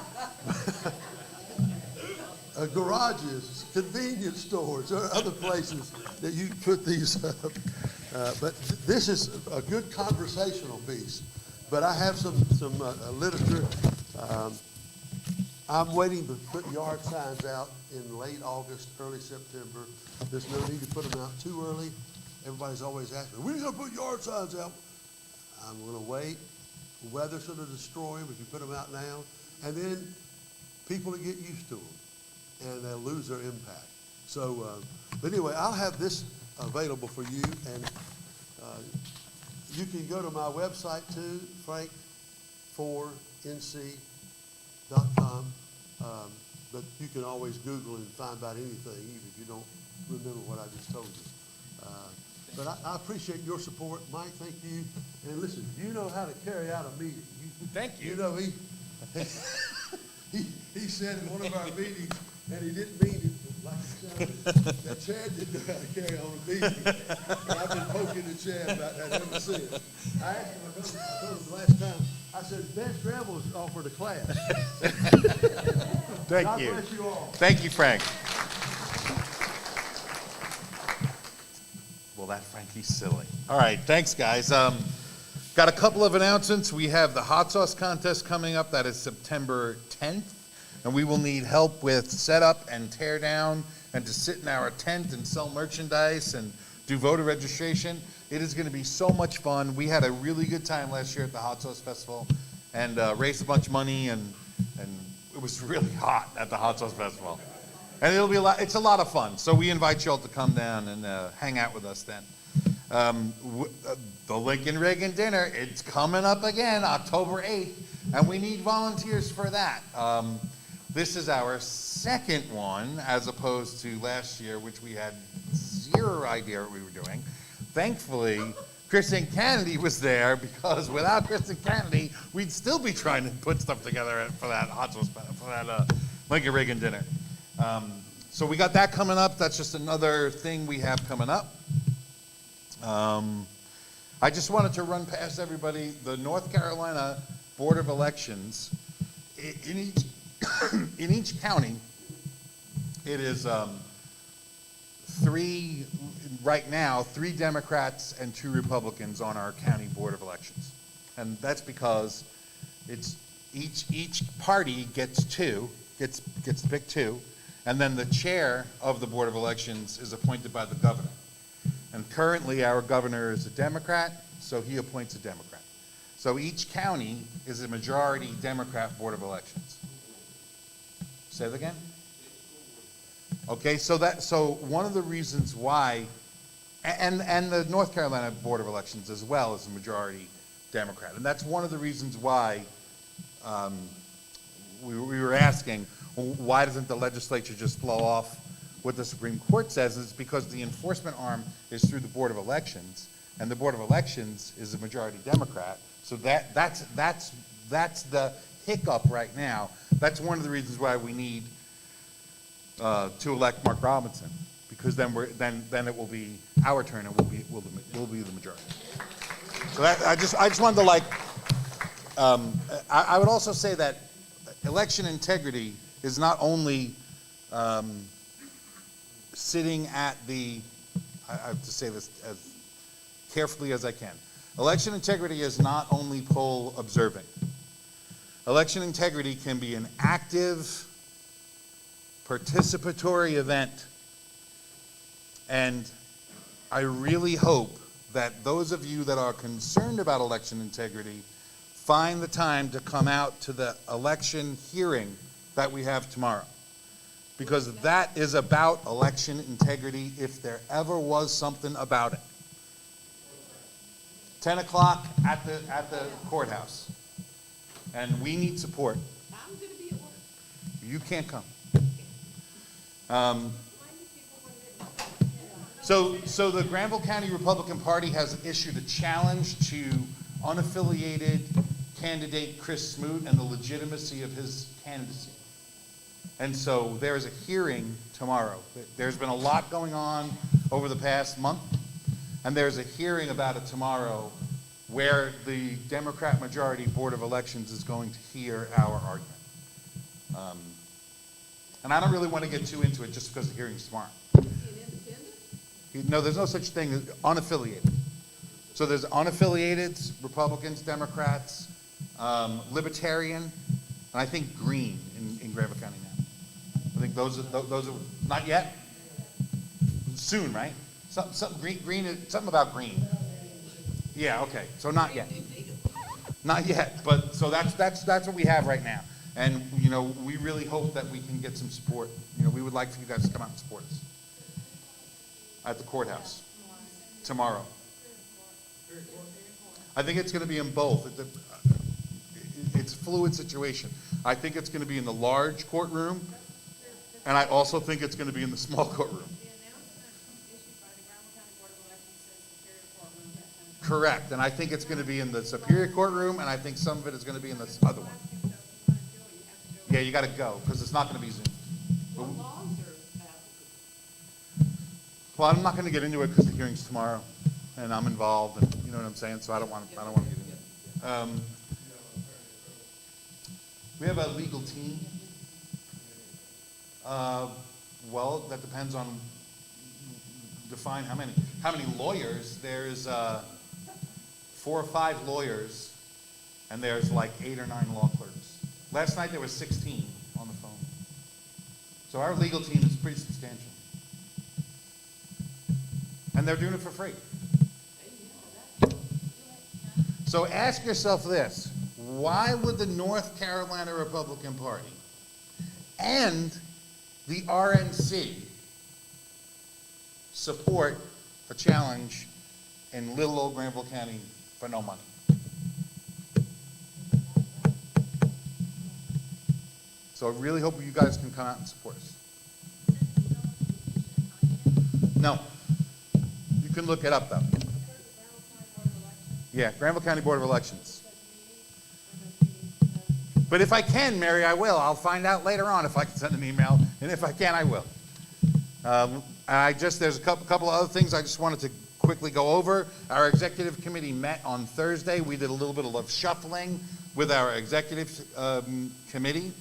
Garages, convenience stores, or other places that you put these up. But this is a good conversational piece. But I have some literature. I'm waiting to put yard signs out in late August, early September. There's no need to put them out too early. Everybody's always asking, when are you going to put yard signs out? I'm going to wait. The weather's going to destroy them if you put them out now. And then people will get used to them, and they'll lose their impact. So, but anyway, I'll have this available for you, and you can go to my website too, frank4nc.com, but you can always Google and find about anything, even if you don't remember what I just told you. But I appreciate your support, Mike. Thank you. And listen, you know how to carry out a meeting. Thank you. You know, he said in one of our meetings, and he didn't mean it That Chad didn't know how to carry on a meeting. And I've been poking the Chad about that ever since. I asked him, I told him the last time, I said, Ben Scrabble's offered a class. Thank God you. bless you all. Thank you, Frank. Well, that Frankie's silly. All right, thanks, guys. Got a couple of announcements. We have the hot sauce contest coming up. That is September 10th. And we will need help with setup and tear down and to sit in our tent and sell merchandise and do voter registration. It is going to be so much fun. We had a really good time last year at the Hot Sauce Festival and raised a bunch of money, and it was really hot at the Hot Sauce Festival. And it'll be it's a lot of fun. So we invite you all to come down and hang out with us then. The Lincoln Reagan dinner, it's coming up again, October 8th, and we need volunteers for that. This is our second one, as opposed to last year, which we had zero idea what we were doing. Thankfully, Kristen Kennedy was there, because without Kristen Kennedy, we'd still be trying to put stuff together for that Lincoln Reagan dinner. So we got that coming up. That's just another thing we have coming up. I just wanted to run past everybody the North Carolina Board of Elections. In each county, it is three Democrats and 2 Republicans on our county Board of Elections. And that's because it's each party gets to pick 2, and then the chair of the Board of Elections is appointed by the governor. And currently, our governor is a Democrat, so he appoints a Democrat. So each county is a majority Democrat Board of Elections. Say that again? Okay, so one of the reasons why, and the North Carolina Board of Elections as well is a majority Democrat, and that's one of the reasons why we were asking, why doesn't the legislature just blow off what the Supreme Court says? Is because the enforcement arm is through the Board of Elections, and the Board of Elections is a majority Democrat. So that's the hiccup right now. That's one of the reasons why we need to elect Mark Robinson, because then it will be our turn, and we'll be the majority. So I just wanted to I would also say that election integrity is not only sitting at the, I have to say this as carefully as I can. Election integrity is not only poll observing. Election integrity can be an active, participatory event. And I really hope that those of you that are concerned about election integrity find the time to come out to the election hearing that we have tomorrow. Because that is about election integrity, if there ever was something about it. 10 o'clock at the courthouse. And we need support. I'm gonna be at work. You can't come. So the Granville County Republican Party has issued a challenge to unaffiliated candidate Chris Smoot and the legitimacy of his candidacy. And so there is a hearing tomorrow. There's been a lot going on over the past month, and there's a hearing about it tomorrow where the Democrat majority Board of Elections is going to hear our argument. And I don't really want to get too into it just because the hearing's tomorrow. No, there's no such thing as unaffiliated. So there's unaffiliated, Republicans, Democrats, Libertarian, and I think Green in Granville County now. I think those are not yet? Soon, right? Something about green. Yeah, okay, so not yet. Not yet, but so that's what we have right now. And, you know, we really hope that we can get some support. You know, we would like for you guys to come out and support us at the courthouse tomorrow. I think it's going to be in both. It's a fluid situation. I think it's going to be in the large courtroom, and I also think it's going to be in the small courtroom. Correct, and I think it's going to be in the Superior Courtroom, and I think some of it is going to be in this other one. Yeah, you got to go, because it's not going to be Zoom. Well, I'm not gonna get into it because the hearing's tomorrow, and I'm involved, and you know what I'm saying, so I don't want to get into it. We have a legal team. Well, that depends on, define how many lawyers. There's 4 or 5 lawyers, and there's like 8 or 9 law clerks. Last night there was 16 on the phone. So our legal team is pretty substantial. And they're doing it for free. So ask yourself this: why would the North Carolina Republican Party and the RNC support a challenge in little old Granville County for no money? So I really hope you guys can come out and support us. No. You can look it up, though. Yeah, Granville County Board of Elections. But if I can, Mary, I will. I'll find out later on if I can send an email, and if I can, I will. There's a couple of other things I just wanted to quickly go over. Our executive committee met on Thursday. We did a little bit of shuffling with our executive committee.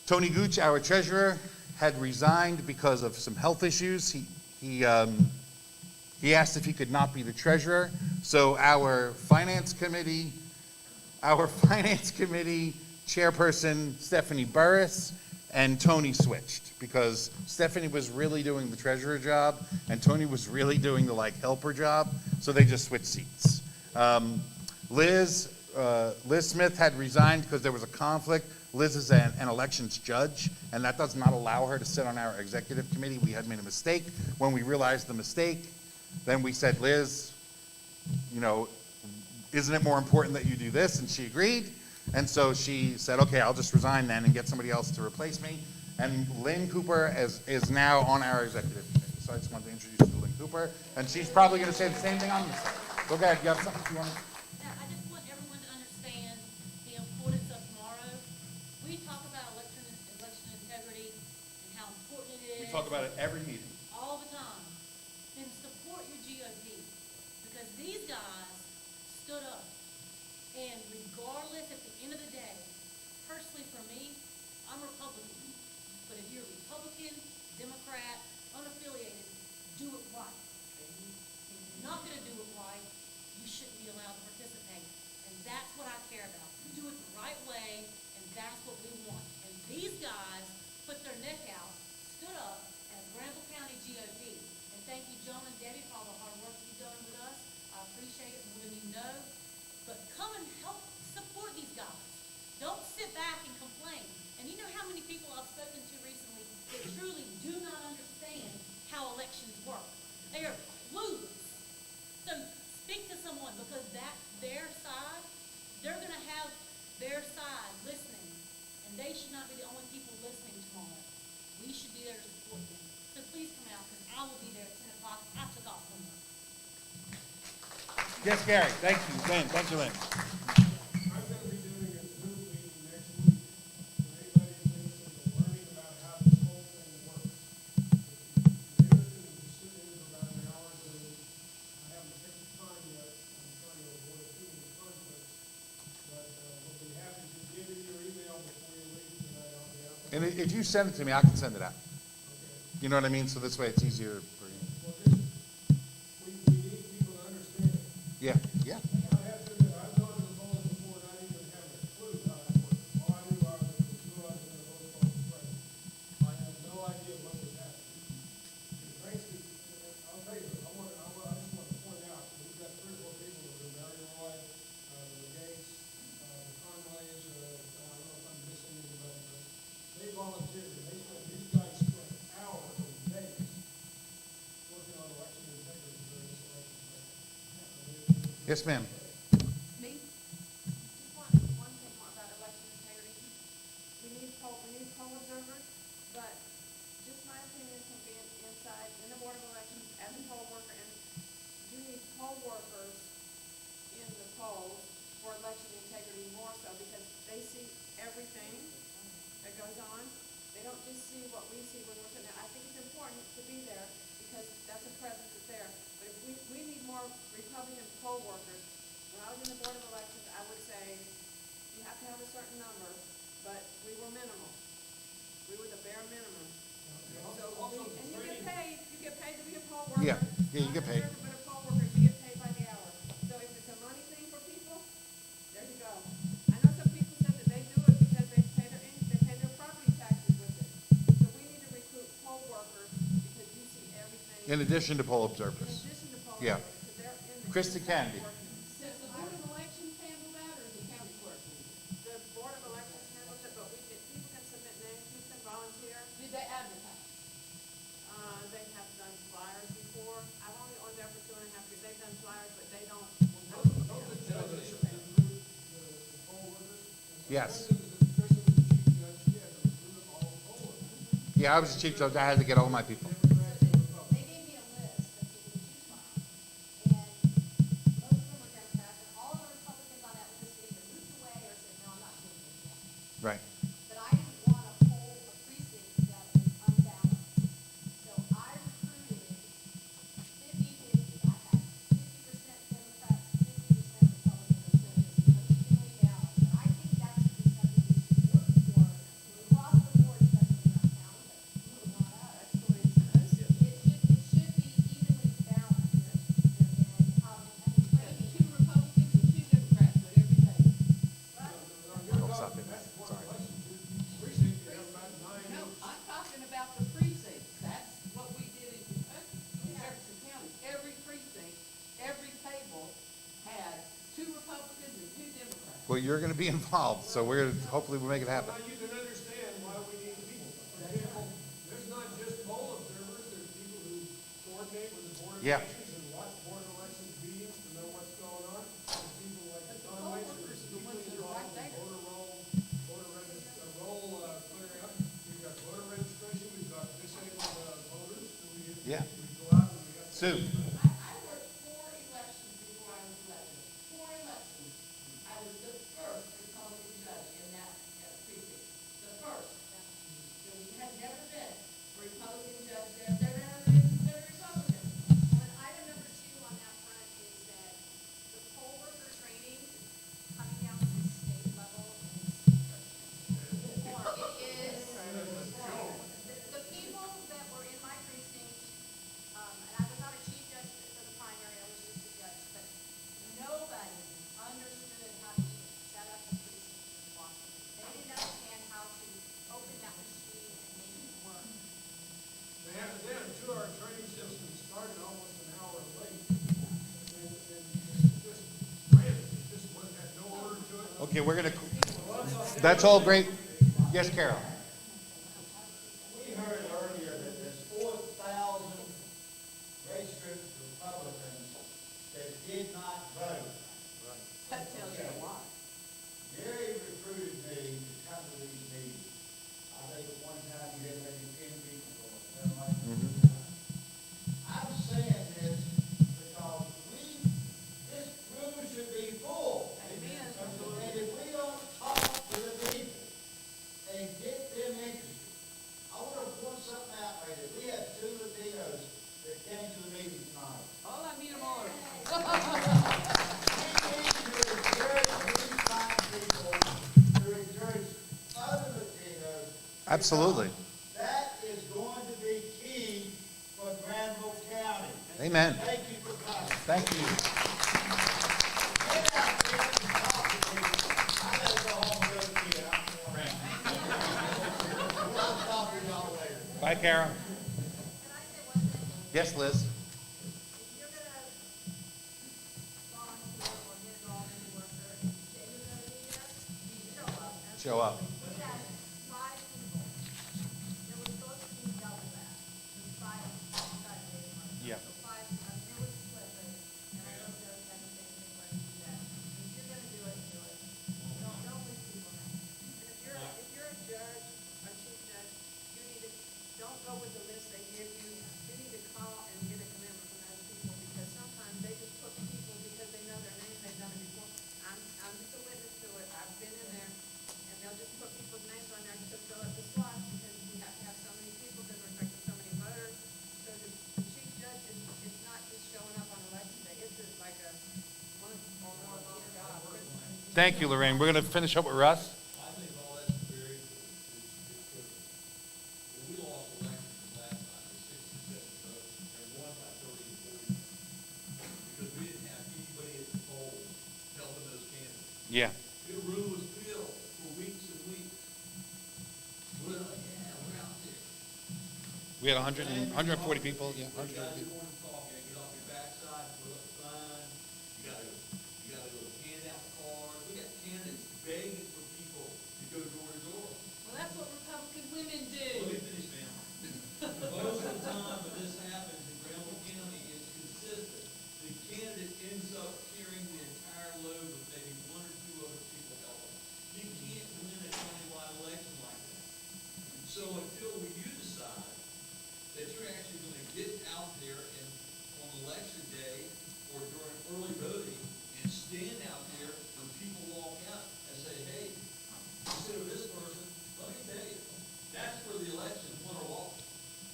Tony Gooch, our treasurer, had resigned because of some health issues. He asked if he could not be the treasurer. So our finance committee chairperson, Stephanie Burris, and Tony switched because Stephanie was really doing the treasurer job and Tony was really doing the helper job. So they just switched seats. Liz Smith had resigned because there was a conflict. Liz is an elections judge, and that does not allow her to sit on our executive committee. We had made a mistake. When we realized the mistake, then we said, Liz, isn't it more important that you do this? And she agreed. And so she said, okay, I'll just resign then and get somebody else to replace me. And Lynn Cooper is now on our executive committee. So I just wanted to introduce you to Lynn Cooper. And she's probably going to say the same thing on this side. Go ahead, you have something you want to? Yeah, I just want everyone to understand the importance of tomorrow. We talk about election integrity and how important it is. We talk about it every meeting. All the time. Then support your GOP. Because these guys stood up. And regardless, at the end of the day, personally for me, I'm Republican. But if you're Republican, Democrat, unaffiliated, do it right. If you're not going to do it right, you shouldn't be allowed to participate. And that's what I care about. Do it the right way, and that's what we want. And these guys put their neck out, stood up as Granville County GOP. And thank you, John and Debbie, for all the hard work you've done with us. I appreciate it more than you know. But come and help support these guys. Don't sit back and complain. And you know how many people I've spoken to recently that truly do not understand how elections work. They are clueless. So speak to someone because that's their side. They're going to have their side listening. And they should not be the only people listening tomorrow. We should be there to support them. So please come out because I will be there at 10 o'clock. I took off from work. Yes, Gary. Thank you, Lynn. Thank you, Lynn. I'm going to be doing a Zoom meeting next week for anybody who's interested in learning about how this whole thing works. If you're interested in just sitting in for about an hour, then I haven't picked the time yet. I'm trying to avoid too many conflicts. But we'll be happy to give you your email before you leave tonight. I'll be out. And if you send it to me, I can send it out. Okay. You know what I mean? So this way it's easier for you. Well, just, we need people to understand it. Yeah, yeah. I have to admit, I've gone to the polls before and I didn't even have a clue how it worked. All I knew was who I was going to vote for president. I had no idea what was happening. And thanks to, I'll tell you, I just want to point out, we've got 3 or 4 people that are Mary Roy, the Gates, the Conways, I don't know if I'm missing anybody, but they volunteered. These guys spent hours and days working on election integrity during this election cycle. Yes, ma'am. Me? Just one thing more about election integrity. We need poll observers, but just my opinion from being inside in the Board of Elections as a poll worker, and you need poll workers in the polls for election integrity more so because they see everything that goes on. They don't just see what we see when we're sitting there. I think it's important to be there because that's a presence that's there. But if we need more Republican poll workers. When I was in the Board of Elections, I would say you have to have a certain number, but we were minimal. We were the bare minimum. So, and you get paid to be a poll worker. Yeah, you get paid. Not a server, but a poll worker, you get paid by the hour. So if it's a money thing for people, there you go. I know some people said that they do it because they pay their property taxes with it. So we need to recruit poll workers because you see everything. In addition to poll In observers. addition to poll Yeah. workers, because they're in the. Christy Kennedy. Does the Board of Elections handle that, or the county clerk? The Board of Elections handles it, but people can submit names, people can volunteer. Did they advertise? They have done flyers before. I've only on there for 2.5 years. They've done flyers, but they don't. Don't the judges recruit the poll workers? Yes. Kristen was the chief judge, she had to recruit all the poll workers. Yeah, I was the chief judge. I had to get all my people. They gave me a list of people to choose from, and most of them were Democrats, and all of the Republicans on that list either moved away or said, no, I'm not doing this yet. Right. But I didn't want to poll a precinct that was unbalanced. So I recruited 50-50. I had 50% Democrats, 50% Republicans, so it's evenly balanced. And I think that should be something we should work for across the board, especially around town, but not us. That's the way it's supposed to. It should be evenly balanced. And the training. 2 Republicans and 2 Democrats at every table. Oh, stop it. Sorry. Precinct, you have about 9. No, I'm talking about the precincts. That's what we did in Kentucky, in Jefferson County. Every precinct, every table had 2 Republicans and 2 Democrats. Well, you're going to be involved, so hopefully we'll make it happen. Now, you can understand why we need people. For example, there's not just poll observers, there's people who coordinate with the Board of Yeah. Elections and watch Board of Elections meetings to know what's going on. There's people like Don Waits, who's deeply involved in voter roll clearing up. We've got voter registration, we've got disabled voters who we Yeah. go out and we have. Sue. I worked 4 elections before I was elected. 4 elections. I was the first Republican judge in that precinct. The first. There has never been a Republican judge there. There never been a Republican. And item number 2 on that front is that the poll worker training is coming down to the state level and it is, the people that were in my precinct, and I was not a chief judge for the primary, I was just a judge, but nobody understood how to even set up a precinct in Washington. They didn't understand how to open that machine and make it work. They had a 2-hour training system started almost an hour late. And just ran it. It just had no order to it. Okay, we're going to, that's all great. Yes, Carol. We heard earlier that there's 4,000 registered Republicans that did not vote. That tells you a lot. Gary recruited me to come to these meetings. I think at one time you had maybe 10 people going. Is that right? I'm saying this because this room should be full. Amen. And if we don't talk to the people and get them interested, I want to point something out right here. We had 2 Latinos that came to the meeting tonight. All I need them all. We need to encourage these fine people, to encourage other Latinos. Absolutely. That is going to be key for Granville County. Amen. Thank you for coming. Thank you. Get out there and talk to people. I gotta go home and go to bed. We'll talk to y'all later. Bye, Carol. Can I say one thing? Yes, Liz. If you're gonna volunteer or get involved in the worker and you say you're gonna be there, show up. Show up. We had 5 people. There was supposed to be double that. It was 5 Saturday morning. Yeah. So 5, it was split, but, and I know Joe had the same thing where he did that. If you're gonna do it, do it. Don't leave people hanging. And if you're a judge, a chief judge, you need to, don't go with the list they give you. You need to call and get a commitment from those people because sometimes they just put people because they know their name, they've done it before. I'm just a witness to it. I've been in there and they'll just put people's names on there to fill up the slots because we Thank you, Lorraine. We're going to finish up with Russ. I think all that's very, it's critical. When we lost elections last time, it was 67 votes, and won by 30 to 40. Because we didn't have anybody at the polls helping those candidates. Yeah. The room was filled for weeks and weeks. We're like, yeah, we're out there. We had 140 people. Yeah, You 140 gotta do people. more than talk, you gotta get off your backside, put up a sign, you gotta go hand out cards. We got candidates begging for people to go door to door. Well, that's what Republican women do. Let me finish, ma'am. Most of the time when this happens in Granville County, it's consistent. The candidate ends up carrying the entire load with maybe one or two other people helping. You can't win a countywide election like that. So until you decide that you're actually gonna get out there and on election day or during early voting and stand out there when people walk out and say, hey, consider this person, let me tell you, that's where the election is won or lost.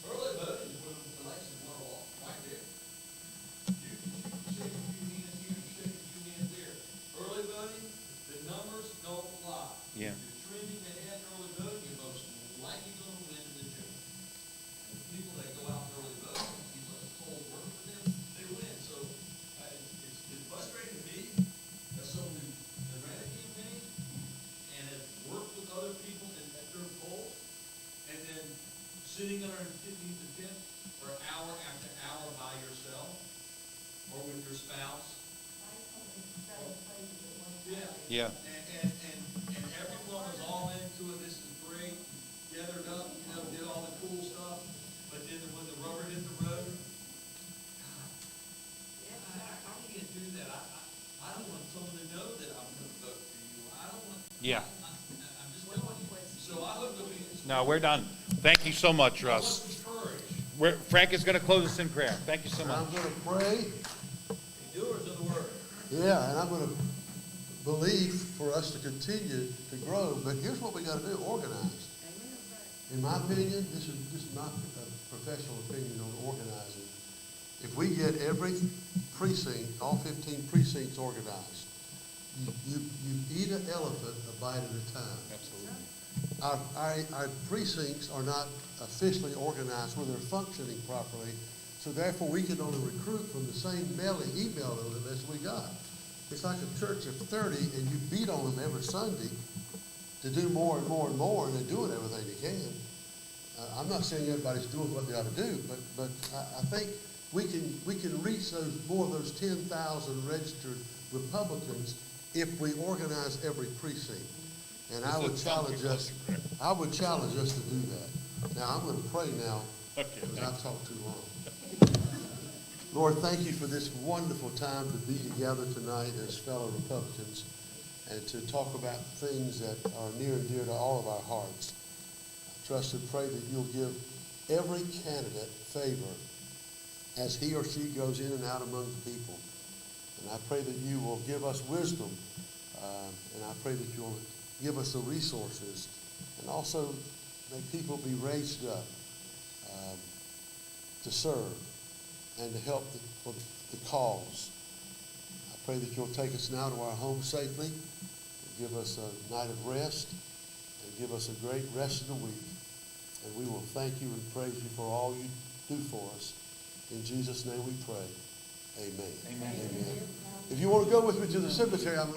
Early voting is where the election is won or lost, right there. You can shake a few hands here, you shake a few hands there. Early voting, the numbers don't lie. Yeah. If you're trending ahead in early voting, you're most likely gonna win in the June. And the people that go out and early vote, people that polls work for them, they win. So, it's frustrating to me as someone who has ran a campaign and has worked with other people at their polls, and then sitting under 15th and 10th for hour after hour by yourself or with your spouse. Yeah. Yeah. And everyone was all into it, this is great, gathered up, did all the cool stuff, but then when the rubber hit the road, how do you do that? I don't want someone to know that I'm gonna vote for you, I don't want. Yeah. I'm just telling you, so I hope that we. No, we're done. Thank you so much, Russ. Frank is going to close us in prayer. Thank you so much. I'm going to pray. Doers of the word. Yeah, and I'm going to believe for us to continue to grow. But here's what we got to do: organize. In my opinion, this is not a professional opinion on organizing. If we get every precinct, all 15 precincts organized, you eat an elephant a bite at a time. Absolutely. Our precincts are not officially organized where they're functioning properly, so therefore we can only recruit from the same email list we got. It's like a church of 30 and you beat on them every Sunday to do more and more and more, and they're doing everything they can. I'm not saying everybody's doing what they ought to do, but I think we can reach more of those 10,000 registered Republicans if we organize every precinct. And I would challenge us to do that. Now, I'm going to pray now, because I've talked too long. Lord, thank you for this wonderful time to be together tonight as fellow Republicans and to talk about things that are near and dear to all of our hearts. I trust and pray that you'll give every candidate favor as he or she goes in and out among the people. And I pray that you will give us wisdom, and I pray that you'll give us the resources, and also may people be raised up to serve and to help for the cause. I pray that you'll take us now to our homes safely, give us a night of rest, and give us a great rest of the week. And we will thank you and praise you for all you do for us. In Jesus' name we pray. Amen. Amen. Amen. If you want to go with me to the cemetery, I'm